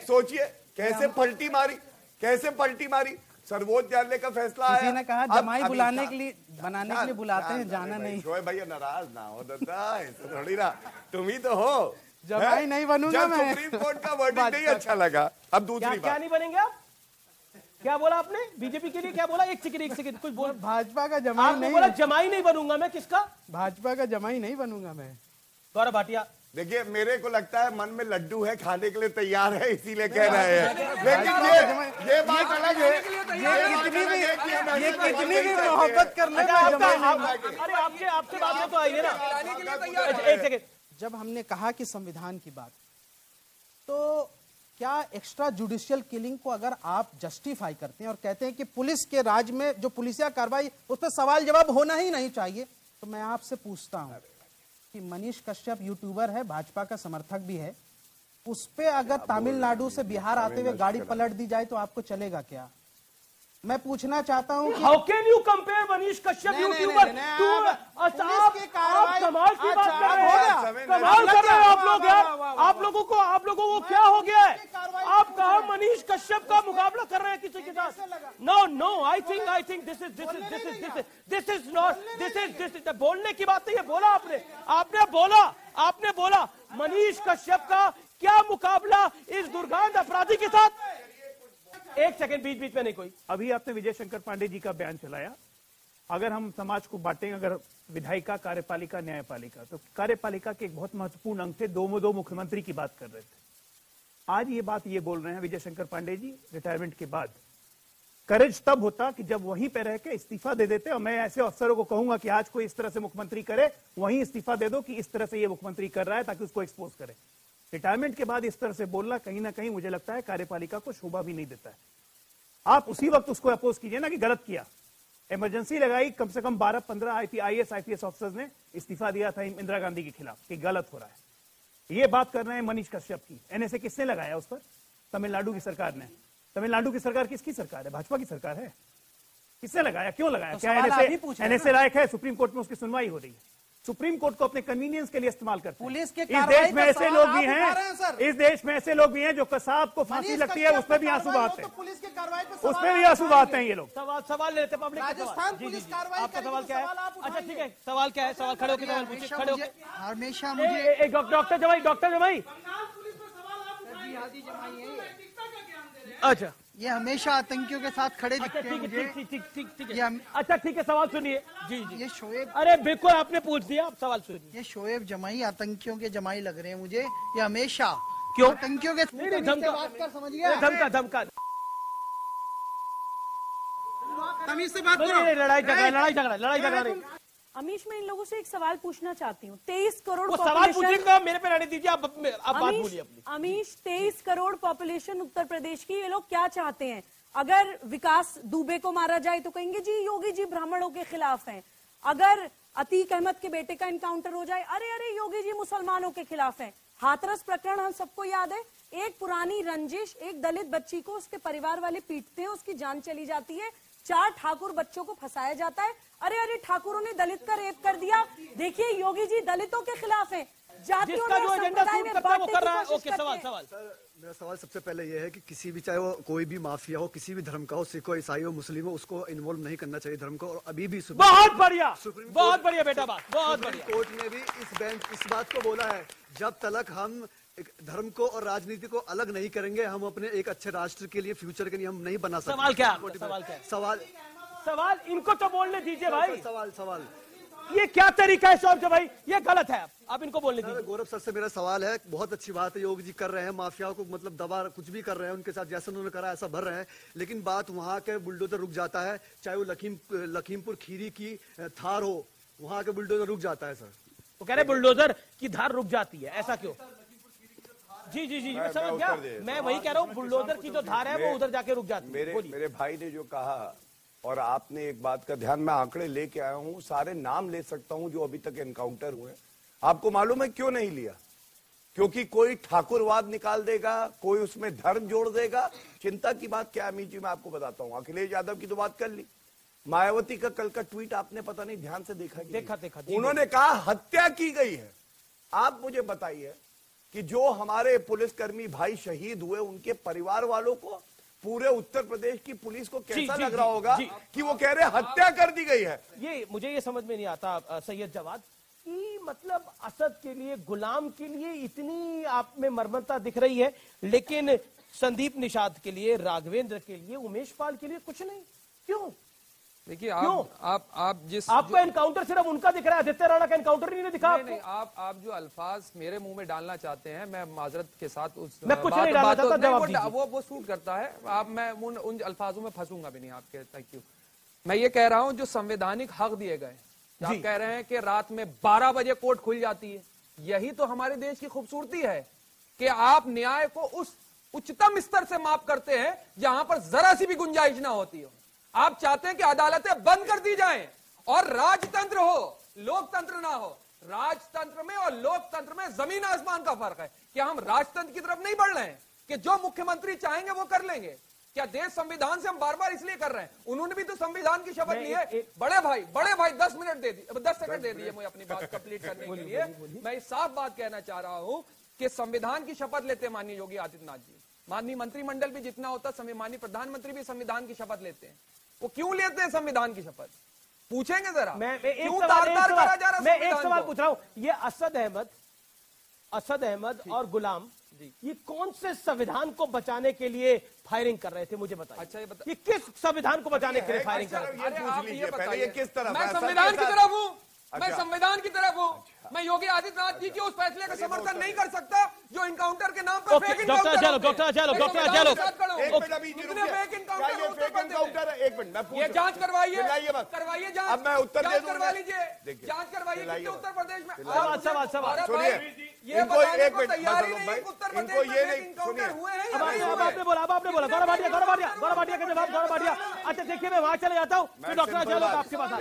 सोचिए कैसे पलटी मारी। सर्वोच्च न्यायालय का फैसला आया, किसी ने कहा जमाई बनाने के लिए बुलाते हैं, जाना नहीं। शोएब भैया नाराज ना हो दादा, ऐसा थोड़ी ना, तुम ही तो हो। जमाई नहीं बनूंगा मैं। सुप्रीम कोर्ट का वर्डिक्ट नहीं अच्छा लगा। अब दूसरी बात, क्या नहीं बनेंगे आप? क्या बोला आपने? बीजेपी के लिए क्या बोला? एक सेकंड कुछ बोल। भाजपा का जमाई नहीं बोला, जमाई नहीं बनूंगा मैं। किसका? भाजपा का जमाई नहीं बनूंगा मैं। गौरव भाटिया, देखिए मेरे को लगता है मन में लड्डू है, खाने के लिए तैयार है, इसीलिए कह रहे हैं। लेकिन ये बात अलग है, ये कितनी भी मोहब्बत कर ले। अरे आपसे बात तो आई है ना। एक सेकंड, जब हमने कहा कि संविधान की बात, तो क्या एक्स्ट्रा जुडिशियल किलिंग को अगर आप जस्टिफाई करते हैं और कहते हैं कि पुलिस के राज में जो पुलिसिया कार्रवाई, उस पर सवाल जवाब होना ही नहीं चाहिए, तो मैं आपसे पूछता हूं कि मनीष कश्यप यूट्यूबर है, भाजपा का समर्थक भी है, उस पे अगर तमिलनाडु से बिहार आते हुए गाड़ी पलट दी जाए तो आपको चलेगा क्या? मैं पूछना चाहता हूं कि how can you compare Manish Kashyap YouTuber to आप कमाल की बात कर रहे हैं, कमाल कर रहे हैं आप लोग यार। आप लोगों को क्या हो गया है? आप कहा मनीष कश्यप का मुकाबला कर रहे हैं किसी के साथ? No I think this is not बोलने की बात नहीं है। बोला आपने बोला मनीष कश्यप का क्या मुकाबला इस दुर्गंध अपराधी के साथ? एक सेकंड, बीच में नहीं कोई। अभी आपने विजय शंकर पांडे जी का बयान चलाया। अगर हम समाज को बांटेंगे, अगर विधायिका, कार्यपालिका, न्यायपालिका, तो कार्यपालिका के एक बहुत महत्वपूर्ण अंग थे, दो मुख्यमंत्री की बात कर रहे थे। आज ये बात ये बोल रहे हैं विजय शंकर पांडे जी रिटायरमेंट के बाद। करेज तब होता कि जब वहीं पे रह के इस्तीफा दे देते, और मैं ऐसे अफसरों को कहूंगा कि आज कोई इस तरह से मुख्यमंत्री करे, वहीं इस्तीफा दे दो कि इस तरह से ये मुख्यमंत्री कर रहा है, ताकि उसको एक्सपोज करे। रिटायरमेंट के बाद इस तरह से बोलना कहीं ना कहीं मुझे लगता है कार्यपालिका को शोभा भी नहीं देता है। आप उसी वक्त उसको अपोज कीजिए ना कि गलत किया। इमरजेंसी लगाई, कम से कम 12-15 IAS IPS ऑफिसर्स ने इस्तीफा दिया था इंदिरा गांधी के खिलाफ कि गलत हो रहा है। ये बात कर रहे हैं मनीष कश्यप की। NSA किसने लगाया उस पर? तमिलनाडु की सरकार ने। तमिलनाडु की सरकार किसकी सरकार है? भाजपा की सरकार है। किसने लगाया, क्यों लगाया? क्या NSA लायक है? सुप्रीम कोर्ट में उसकी सुनवाई हो रही है। सुप्रीम कोर्ट को अपने कन्वीनियंस के लिए इस्तेमाल करते हैं। पुलिस के इस देश में ऐसे लोग भी हैं, इस देश में ऐसे लोग भी हैं जो कसाब को फांसी लगती है उसमें भी आंसू बहाते हैं, पुलिस की कार्रवाई पे उसमें भी आंसू बहाते हैं ये लोग। सवाल लेते पब्लिक। राजस्थान पुलिस कार्रवाई, आपका सवाल क्या है? अच्छा ठीक है, सवाल क्या है? सवाल खड़े होकर सवाल पूछिए, खड़े होकर। हमेशा मुझे डॉक्टर जमाई अच्छा, ये हमेशा आतंकियों के साथ खड़े दिखते हैं मुझे। ठीक। अच्छा ठीक है, सवाल सुनिए। जी ये शोएब, अरे बिल्कुल आपने पूछ दिया, आप सवाल सुनिए। ये शोएब जमाई आतंकियों के जमाई लग रहे हैं मुझे। ये हमेशा क्यों आतंकियों के धमका तमीज से बात करो। लड़ाई झगड़ा रही। अमीश, मैं इन लोगों से एक सवाल पूछना चाहती हूँ। 23 करोड़ सवाल पूछेगा, मेरे पे रहने दीजिए, आप बात बोलिए अपनी। अमीश, 23 करोड़ पॉपुलेशन उत्तर प्रदेश की, ये लोग क्या चाहते हैं? अगर विकास दुबे को मारा जाए तो कहेंगे जी योगी जी ब्राह्मणों के खिलाफ हैं। अगर अतीक अहमद के बेटे का एनकाउंटर हो जाए, अरे अरे योगी जी मुसलमानों के खिलाफ हैं। हाथरस प्रकरण हम सबको याद है, एक पुरानी रंजिश, एक दलित बच्ची को उसके परिवार वाले पीटते हैं, उसकी जान चली जाती है, 4 ठाकुर बच्चों को फंसाया जाता है। अरे अरे ठाकुरों ने दलित का रेप कर दिया। देखिए योगी जी दलितों के खिलाफ है, जातियों जिसका जो एजेंडा सूट करता है वो कर रहा है। ओके, सवाल मेरा सवाल सबसे पहले यह है कि किसी भी, चाहे वो कोई भी माफिया हो, किसी भी धर्म का हो, सिख हो, ईसाई हो, मुस्लिम हो, उसको इन्वॉल्व नहीं करना चाहिए धर्म को। और अभी भी बहुत बढ़िया, बहुत बढ़िया बेटा, बात बहुत बढ़िया। कोर्ट ने भी इस बात को बोला है, जब तक हम धर्म को और राजनीति को अलग नहीं करेंगे, हम अपने एक अच्छे राष्ट्र के लिए, फ्यूचर के लिए हम नहीं बना सकते। सवाल क्या? सवाल इनको तो बोलने दीजिए भाई। सवाल ये क्या तरीका है सॉल्व भाई? ये गलत है, आप इनको बोलने दीजिए। गौरव सर से मेरा सवाल है, बहुत अच्छी बात है योगी जी कर रहे हैं, माफियाओं को मतलब दबा कुछ भी कर रहे हैं, उनके साथ जैसा उन्होंने करा ऐसा भर रहे हैं, लेकिन बात वहां के बुलडोजर रुक जाता है। चाहे वो लखीमपुर खीरी की थार हो, वहां के बुलडोजर रुक जाता है। सर वो कह रहे बुलडोजर की धार रुक जाती है, ऐसा क्यों? जी जी जी, मैं समझ गया। मैं वही कह रहा हूँ, बुलडोजर की जो धार है वो उधर जाके रुक जाती है। मेरे भाई ने जो कहा, और आपने एक बात का ध्यान, मैं आंकड़े लेके आया हूं, सारे नाम ले सकता हूं जो अभी तक एनकाउंटर हुए। आपको मालूम है क्यों नहीं लिया? क्योंकि कोई ठाकुरवाद निकाल देगा, कोई उसमें धर्म जोड़ देगा। चिंता की बात क्या है अमीर जी, मैं आपको बताता हूं। अखिलेश यादव की तो बात कर ली, मायावती का कल का ट्वीट आपने पता नहीं ध्यान से देखा? देखा। उन्होंने कहा हत्या की गई है। आप मुझे बताइए कि जो हमारे पुलिसकर्मी भाई शहीद हुए, उनके परिवार वालों को, पूरे उत्तर प्रदेश की पुलिस को कैसा लग रहा होगा कि वो कह रहे हत्या कर दी गई है। ये मुझे ये समझ में नहीं आता सैयद जवाद, कि मतलब असद के लिए, गुलाम के लिए इतनी आप में मर्मरता दिख रही है, लेकिन संदीप निषाद के लिए, राघवेंद्र के लिए, उमेश पाल के लिए कुछ नहीं। क्यों? देखिए आप जिस आपको एनकाउंटर सिर्फ उनका दिख रहा है, आदित्य राणा का एनकाउंटर नहीं दिखा। नहीं, आप जो अल्फाज मेरे मुंह में डालना चाहते हैं, मैं माजरत के साथ उस मैं कुछ नहीं डालना चाहता, जवाब दीजिए। वो सूट करता है। मैं उन अल्फाजों में फंसूंगा भी नहीं आपके। Thank you. मैं ये कह रहा हूं, जो संवैधानिक हक दिए गए, आप कह रहे हैं कि रात में 12 बजे कोर्ट खुल जाती है, यही तो हमारे देश की खूबसूरती है कि आप न्याय को उस उच्चतम स्तर से माप करते हैं जहां पर जरा सी भी गुंजाइश ना होती हो। आप चाहते हैं कि अदालतें बंद कर दी जाएं और राजतंत्र हो, लोकतंत्र ना हो। राजतंत्र में और लोकतंत्र में जमीन आसमान का फर्क है। क्या हम राजतंत्र की तरफ नहीं बढ़ रहे हैं कि जो मुख्यमंत्री चाहेंगे वो कर लेंगे? क्या देश संविधान से हम बार बार इसलिए कर रहे हैं? उन्होंने भी तो संविधान की शपथ ली है। बड़े भाई 10 मिनट दे दिए, 10 सेकंड दे दिए मुझे अपनी बात कंप्लीट करने के लिए। मैं साफ बात कहना चाह रहा हूं कि संविधान की शपथ लेते हैं माननीय योगी आदित्यनाथ जी, माननीय मंत्रिमंडल भी जितना होता है, माननीय प्रधानमंत्री भी संविधान की शपथ लेते हैं। वो क्यों लेते हैं संविधान की शपथ? पूछेंगे जरा। मैं एक सवाल पूछ रहा हूं, ये असद अहमद और गुलाम ये कौन से संविधान को बचाने के लिए फायरिंग कर रहे थे, मुझे बताइए। अच्छा ये किस संविधान को बचाने के लिए फायरिंग कर रहे थे? किस तरफ? मैं संविधान की तरफ हूं, मैं संविधान की तरफ हूं। मैं योगी आदित्यनाथ जी के उस फैसले का समर्थन नहीं कर सकता जो इनकाउंटर के नाम पर फेक इनकाउंटर। ये जांच करवाइए जांच। अब मैं उत्तर दे दूं, करवा लीजिए, जांच करवाइए उत्तर प्रदेश में। सवाल सुनिए, ये बताने को तैयार ही नहीं उत्तर प्रदेश में इनकाउंटर हुए हैं। अब आपने बोला गौरव भाटिया का जवाब, गौरव भाटिया। अच्छा देखिए, मैं वहां चले जाता हूँ, डॉक्टर अजय आपके पास आ।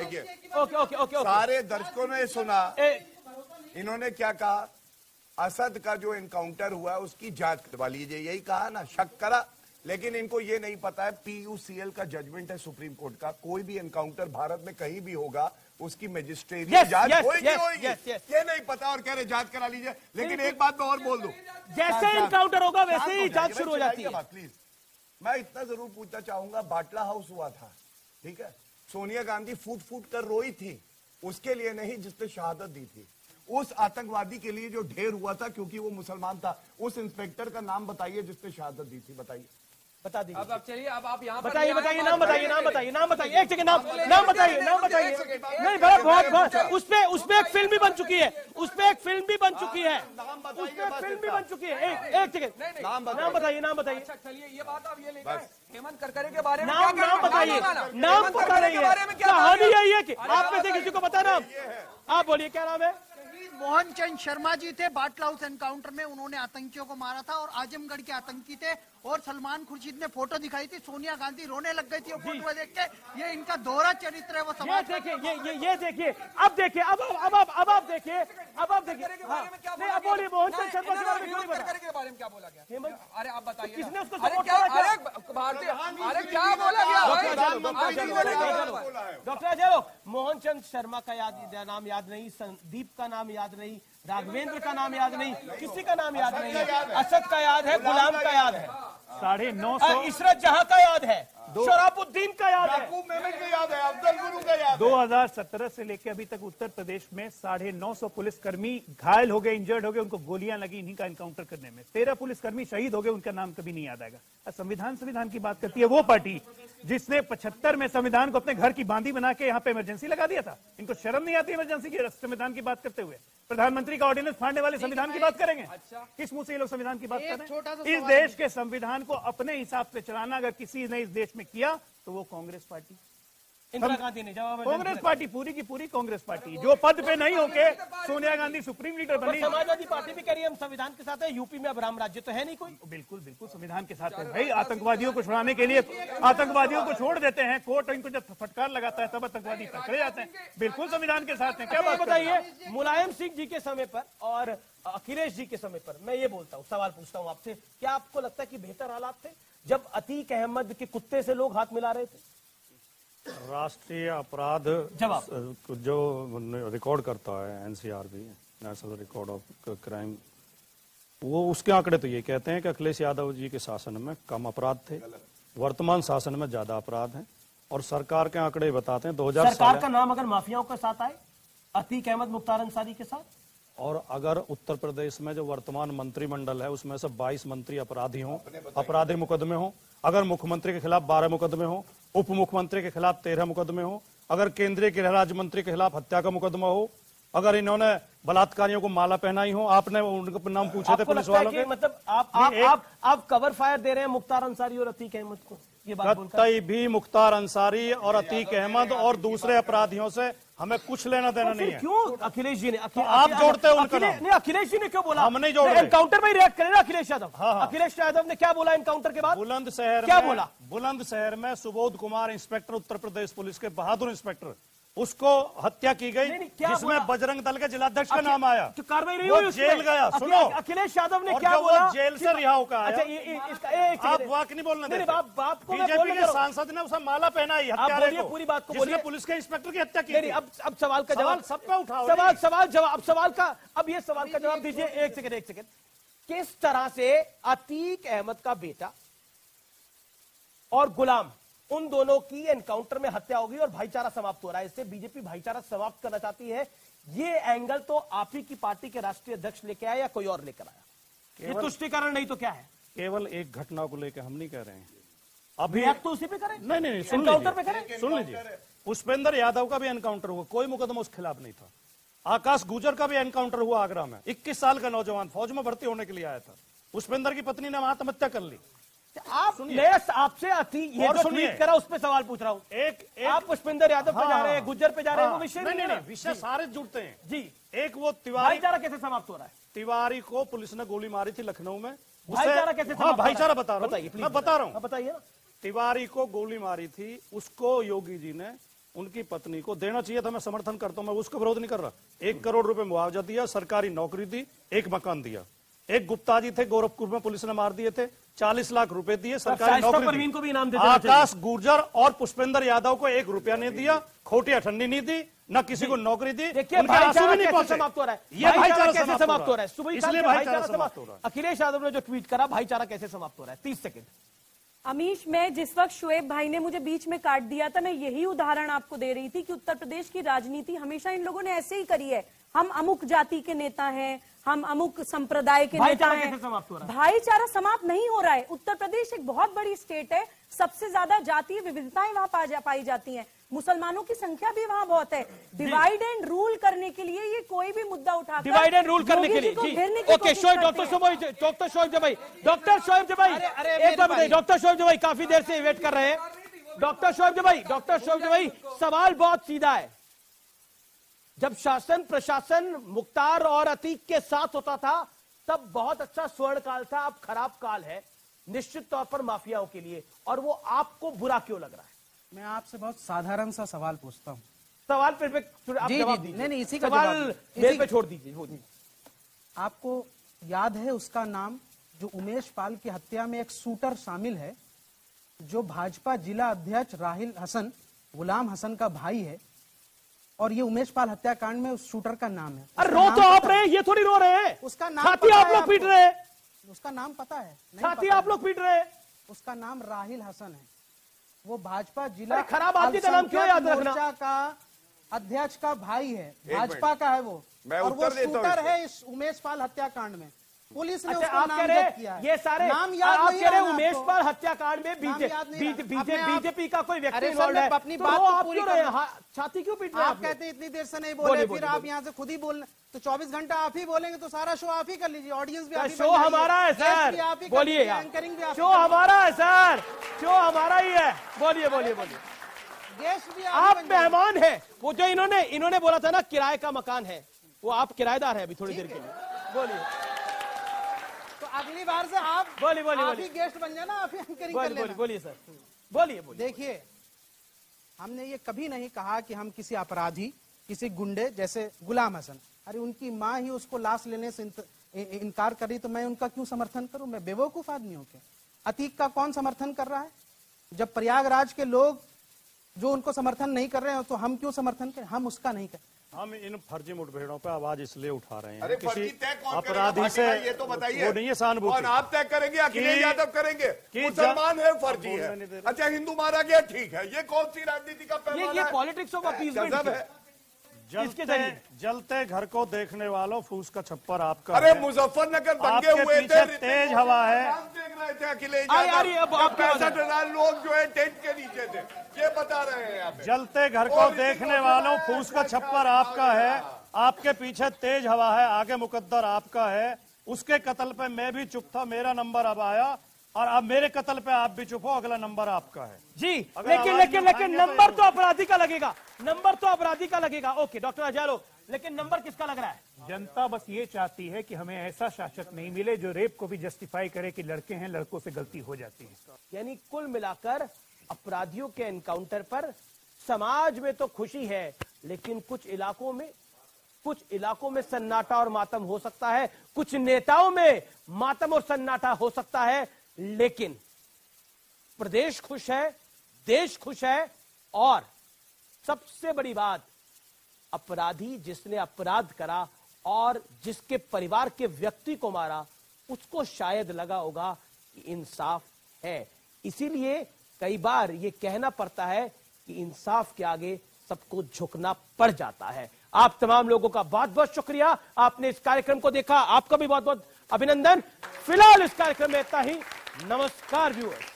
ओके। सारे दर्शकों ने सुना इन्होंने क्या कहा। असद का जो एनकाउंटर हुआ उसकी जांच करवा लीजिए, यही कहा ना, शक करा। लेकिन इनको ये नहीं पता है PUCL का जजमेंट है सुप्रीम कोर्ट का, कोई भी एनकाउंटर भारत में कहीं भी होगा उसकी मजिस्ट्रेरियल जांच होगी। ये नहीं पता और कह रहे जांच करा लीजिए। लेकिन एक बात मैं और बोल दूं, जैसे एनकाउंटर होगा वैसे ही जांच शुरू हो जाती है। प्लीज मैं इतना जरूर पूछना चाहूंगा, बाटला हाउस हुआ था, ठीक है, सोनिया गांधी फूट कर रोई थी, उसके लिए नहीं जिसने शहादत दी थी। उस आतंकवादी के लिए जो ढेर हुआ था क्योंकि वो मुसलमान था, उस इंस्पेक्टर का नाम बताइए जिसने शहादत दी थी, बताइए। बता दीजिए। अब चलिए, अब आप यहाँ बताइए नाम बताइए एक सेकंड, नाम बताइए। नहीं बहुत उसपे एक फिल्म भी बन चुकी है, एक सेकंड, नाम बताइए। अच्छा चलिए, ये बात आप ये लेकर हेमंत करकरे के बारे में नाम बताइए, नाम पता नहीं है, कहानी यही है कि आप में से किसी को पता नाम? आप बोलिए क्या नाम है? मोहन चंद शर्मा जी थे बाटला हाउस एनकाउंटर में, उन्होंने आतंकियों को मारा था और आजमगढ़ के आतंकी थे। और सलमान खुर्शीद ने फोटो दिखाई थी, सोनिया गांधी रोने लग गई थी वो फोटो देख के। ये इनका दोहरा चरित्र है। वो समाज ये देखिए अब देखिए अब आप देखिए अब बोलिए मोहन चंद शर्मा के बारे में क्या बोला गया? अरे आप बताइए किसने उसको क्या बोला गया? डॉक्टर अजय मोहन चंद शर्मा का नाम याद नहीं, संदीप का नाम याद नहीं, राघवेंद्र का नाम याद नहीं, किसी का नाम याद नहीं है। असद का याद है, गुलाम का याद है, 950 इशरत जहां का याद है, शराफुद्दीन का याद है, याकूब मेमन का याद है, अफजल गुरु का याद है। 2017 से लेकर अभी तक उत्तर प्रदेश में 950 पुलिसकर्मी घायल हो गए, इंजर्ड हो गए, उनको गोलियां लगी इन्हीं का एनकाउंटर करने में। 13 पुलिसकर्मी शहीद हो गए, उनका नाम कभी नहीं याद आएगा। संविधान की बात करती है वो पार्टी जिसने 75 में संविधान को अपने घर की बांदी बना के यहाँ पे इमरजेंसी लगा दिया था। इनको शर्म नहीं आती इमरजेंसी की? संविधान की बात करते हुए प्रधानमंत्री का ऑर्डिनेंस फाड़ने वाले संविधान की बात करेंगे? किस मुंह से ये लोग संविधान की बात कर रहे हैं? इस देश के संविधान को अपने हिसाब से चलाना अगर किसी ने इस देश में किया तो वो कांग्रेस पार्टी, इंदिरा गांधी ने जवाब, कांग्रेस पार्टी, पूरी की पूरी कांग्रेस पार्टी, जो पद पे नहीं होके सोनिया गांधी सुप्रीम लीडर बनी। समाजवादी पार्टी भी कह रही है हम संविधान के साथ है, यूपी में अब राम राज्य तो है नहीं कोई। बिल्कुल बिल्कुल संविधान के साथ है भाई। आतंकवादियों को छुड़ाने के लिए आतंकवादियों को छोड़ देते हैं, कोर्ट इनको जब फटकार लगाता है तब आतंकवादी पकड़े जाते हैं। बिल्कुल संविधान के साथ है। क्या बात बताइए, मुलायम सिंह जी के समय पर और अखिलेश जी के समय पर मैं ये बोलता हूँ, सवाल पूछता हूँ आपसे, क्या आपको लगता है कि बेहतर हालात थे जब अतीक अहमद के कुत्ते से लोग हाथ मिला रहे थे? राष्ट्रीय अपराध जो रिकॉर्ड करता है NCRB, national record of crime, वो उसके आंकड़े तो ये कहते हैं कि अखिलेश यादव जी के शासन में कम अपराध थे, वर्तमान शासन में ज्यादा अपराध हैं। और सरकार के आंकड़े बताते हैं 2000 सरकार का नाम अगर माफियाओं के साथ आए, अतीक अहमद, मुख्तार अंसारी के साथ, और अगर उत्तर प्रदेश में जो वर्तमान मंत्रिमंडल है उसमें से 22 मंत्री अपराधी हों, आपराधिक मुकदमे हों, अगर मुख्यमंत्री के खिलाफ 12 मुकदमे हों, उप मुख्यमंत्री के खिलाफ 13 मुकदमे हों, अगर केंद्रीय गृह राज्य मंत्री के खिलाफ हत्या का मुकदमा हो, अगर इन्होंने बलात्कारियों को माला पहनाई हो, आपने उनके नाम पूछे थे पुलिस वालों के, मतलब आप कवर फायर दे रहे हैं मुख्तार अंसारी और अतीक अहमद को? ये बात कतई भी मुख्तार अंसारी और अतीक अहमद और दूसरे अपराधियों से हमें कुछ लेना देना नहीं है। क्यों अखिलेश जी ने आप जोड़ते हैं उनका नाम? नहीं, अखिलेश जी ने क्यों बोला? हम नहीं जोड़ रहे। एनकाउंटर में रिएक्ट करें ना अखिलेश यादव। अखिलेश यादव ने क्या बोला एनकाउंटर के बाद? बुलंदशहर क्या बोला? बुलंदशहर में सुबोध कुमार इंस्पेक्टर, उत्तर प्रदेश पुलिस के बहादुर इंस्पेक्टर, उसको हत्या की गई जिसमें बजरंग दल के जिलाध्यक्ष का नाम आया, तो कार्रवाई नहीं हुई, जेल गया। सुनो, अखिलेश यादव ने और क्या बोला? जेल से रिहा होकर आया। अच्छा, आप वाक नहीं बोलने देते। बीजेपी के सांसद ने उसे माला पहनाई हत्यारे को, पूरी बात को जिसने पुलिस के इंस्पेक्टर की हत्या की। अब सवाल का जवाब सबका उठाओ, सवाल जवाब, सवाल का अब ये सवाल का जवाब दीजिए। एक सेकंड, किस तरह से अतीक अहमद का बेटा और गुलाम, उन दोनों की एनकाउंटर में हत्या हो गई और भाईचारा समाप्त हो रहा है? इससे बीजेपी भाईचारा समाप्त करना चाहती है। ये एंगल तो आप ही की पार्टी के राष्ट्रीय अध्यक्ष लेके आया या कोई और लेकर आया? ये तुष्टिकरण नहीं तो क्या है? केवल एक घटना को लेकर हम नहीं कह रहे हैं। अभी तो उसी पे करें? नहीं, एनकाउंटर पे करें। सुन लीजिए, पुष्पेंद्र यादव का भी एनकाउंटर हुआ, कोई मुकदमा उसके खिलाफ नहीं था। आकाश गुजर का भी एनकाउंटर हुआ आगरा में, 21 साल का नौजवान फौज में भर्ती होने के लिए आया था। पुष्पेंद्र की पत्नी ने आत्महत्या कर ली। आपसे ये जो ट्वीट करा उस पे सवाल पूछ रहा हूँ। एक आप पुष्पेंद्र यादव पे जा रहे हैं, गुज्जर पे जा रहे हैं, वो विषय नहीं, विषय सारे जुड़ते हैं जी। एक वो तिवारी, भाईचारा कैसे समाप्त हो रहा है? तिवारी को पुलिस ने गोली मारी थी लखनऊ में। भाईचारा कैसे समाप्त? भाईचारा बता रहा हूँ, मैं बता रहा हूँ, बताइए ना। तिवारी को गोली मारी थी, उसको योगी जी ने उनकी पत्नी को देना चाहिए था, मैं समर्थन करता हूं, मैं उसका विरोध नहीं कर रहा। 1 करोड़ रुपए मुआवजा दिया, सरकारी नौकरी दी, एक मकान दिया। एक गुप्ता जी थे गोरखपुर में, पुलिस ने मार दिए थे, 40 लाख रुपए दिए, सरकारी नौकरी को भी इनाम दे। आकाश गुर्जर और पुष्पेंद्र यादव को 1 रुपया नहीं दिया, खोटी अठन्नी नहीं दी, न किसी को नौकरी दी। भाईचारा कैसे समाप्त हो रहा है? ये भाईचारा कैसे समाप्त हो रहा है? इसलिए भाईचारा समाप्त हो रहा है। अखिलेश यादव ने जो ट्वीट करा, भाईचारा कैसे समाप्त हो रहा है? 30 सेकंड। अमीश, मैं जिस वक्त शोएब भाई ने मुझे बीच में काट दिया था, मैं यही उदाहरण आपको दे रही थी कि उत्तर प्रदेश की राजनीति हमेशा इन लोगों ने ऐसे ही करी है। हम अमुक जाति के नेता हैं, हम अमुक संप्रदाय के नेता हैं। भाईचारा समाप्त नहीं हो रहा है। उत्तर प्रदेश एक बहुत बड़ी स्टेट है, सबसे ज्यादा जातीय विविधताएं वहां पाई जाती हैं, मुसलमानों की संख्या भी वहां बहुत है। डिवाइड एंड रूल करने के लिए ये कोई भी मुद्दा उठाकर डिवाइड एंड रूल करने के लिए ओके, शोएब, डॉक्टर शोएब भाई, डॉक्टर शोएब भाई एक बार बताइए। डॉक्टर शोएब भाई काफी देर से वेट कर रहे हैं। डॉक्टर शोएब भाई, सवाल बहुत सीधा है। जब शासन प्रशासन मुख्तार और अतीक के साथ होता था तब बहुत अच्छा स्वर्ण काल था, अब खराब काल है निश्चित तौर पर माफियाओं के लिए। और वो आपको बुरा क्यों लग रहा है? मैं आपसे बहुत साधारण सा सवाल पूछता हूं। सवाल पे आप जवाब दीजिए। नहीं, इसी का सवाल मेल पे छोड़ दीजिए। आपको याद है उसका नाम जो उमेश पाल की हत्या में एक शूटर शामिल है, जो भाजपा जिला अध्यक्ष राहिल हसन गुलाम हसन का भाई है, और ये उमेश पाल हत्याकांड में उस शूटर का नाम है। अरे रो तो आप रहे हैं, ये थोड़ी रो रहे हैं। उसका नाम छाती आप लोग पीट रहे हैं। उसका नाम पता है? छाती आप लोग पीट रहे हैं। उसका नाम राहिल हसन है। वो भाजपा जिला खराब आदमी का नाम क्यों याद रखना? मोर्चा का अध्यक्ष का भाई है, भाजपा का है वो, और वो शूटर है इस उमेश पाल हत्याकांड में। पुलिस ने उसका नाम याद किया है। ये सारे नाम याद आप नहीं कह रहे है उमेश पाल हत्याकांड में बीजेपी का कोई व्यक्ति इन्वॉल्व है, अपनी तो बात आप क्यों रहे हैं? छाती क्यों पीट रहे हैं? आप कहते हैं इतनी देर से नहीं बोले, फिर आप यहाँ से खुद ही बोल, तो 24 घंटा आप ही बोलेंगे तो सारा शो आप ही कर लीजिए, ऑडियंस भी आप ही। शो हमारा है सर, बोलिए। शो हमारा है सर, शो हमारा ही है। बोलिए बोलिए बोलिए। आप मेहमान हैं। वो जो इन्होंने बोला था ना किराए का मकान है, वो आप किराएदार है अभी थोड़ी देर के लिए। बोलिए। तो अगली बार से आप बोलिए गेस्ट बन जाना, आप ही एंकरिंग कर लेना। बोलिए सर, बोलिए। देखिए, हमने ये कभी नहीं कहा कि हम किसी अपराधी, किसी गुंडे जैसे गुलाम हसन, अरे उनकी माँ ही उसको लाश लेने से इनकार कर रही तो मैं उनका क्यों समर्थन करूं? मैं बेवकूफ आदमी हूं क्या? अतीक का कौन समर्थन कर रहा है? जब प्रयागराज के लोग जो उनको समर्थन नहीं कर रहे हैं तो हम क्यों समर्थन करें? हम उसका नहीं करें। हम इन फर्जी मुठभेड़ों पे आवाज इसलिए उठा रहे हैं, अरे फर्जी तय कौन अपराधी से ये तो बताइए। वो नहीं है सहानुभूति, और आप तय करेंगे, अखिलेश यादव करेंगे? मुसलमान है फर्जी है, अच्छा हिंदू मारा गया, ठीक है, ये कौन सी राजनीति का पैमाना है? पॉलिटिक्स ऑफ अपीजमेंट है। जलते घर को देखने वालों, फूस का छप्पर आपका। अरे मुजफ्फरनगर दंगे हुए थे, तेज हवा है, देख रहे थे अखिलेश यादव, 65,000 लोग जो है टेंट के नीचे थे, ये बता रहे हैं आप। जलते घर को देखने वालों, फूस का छप्पर आपका है, आपके पीछे तेज हवा है, आगे मुकद्दर आपका है। उसके कत्ल पे मैं भी चुप था, मेरा नंबर अब आया, और अब मेरे कत्ल पे आप भी चुप हो, अगला नंबर आपका है जी। लेकिन नंबर तो अपराधी का लगेगा, नंबर तो अपराधी का लगेगा। ओके डॉक्टर अजालो, लेकिन नंबर किसका लग रहा है? जनता बस ये चाहती है कि हमें ऐसा शासक नहीं मिले जो रेप को भी जस्टिफाई करे कि लड़के हैं, लड़कों से गलती हो जाती है। यानी कुल मिलाकर अपराधियों के एनकाउंटर पर समाज में तो खुशी है, लेकिन कुछ इलाकों में सन्नाटा और मातम हो सकता है, कुछ नेताओं में मातम और सन्नाटा हो सकता है, लेकिन प्रदेश खुश है, देश खुश है। और सबसे बड़ी बात, अपराधी जिसने अपराध करा और जिसके परिवार के व्यक्ति को मारा, उसको शायद लगा होगा कि इंसाफ है। इसीलिए कई बार ये कहना पड़ता है कि इंसाफ के आगे सबको झुकना पड़ जाता है। आप तमाम लोगों का बहुत बहुत शुक्रिया, आपने इस कार्यक्रम को देखा, आपका भी बहुत बहुत अभिनंदन। फिलहाल इस कार्यक्रम में इतना ही। नमस्कार व्यूअर्स।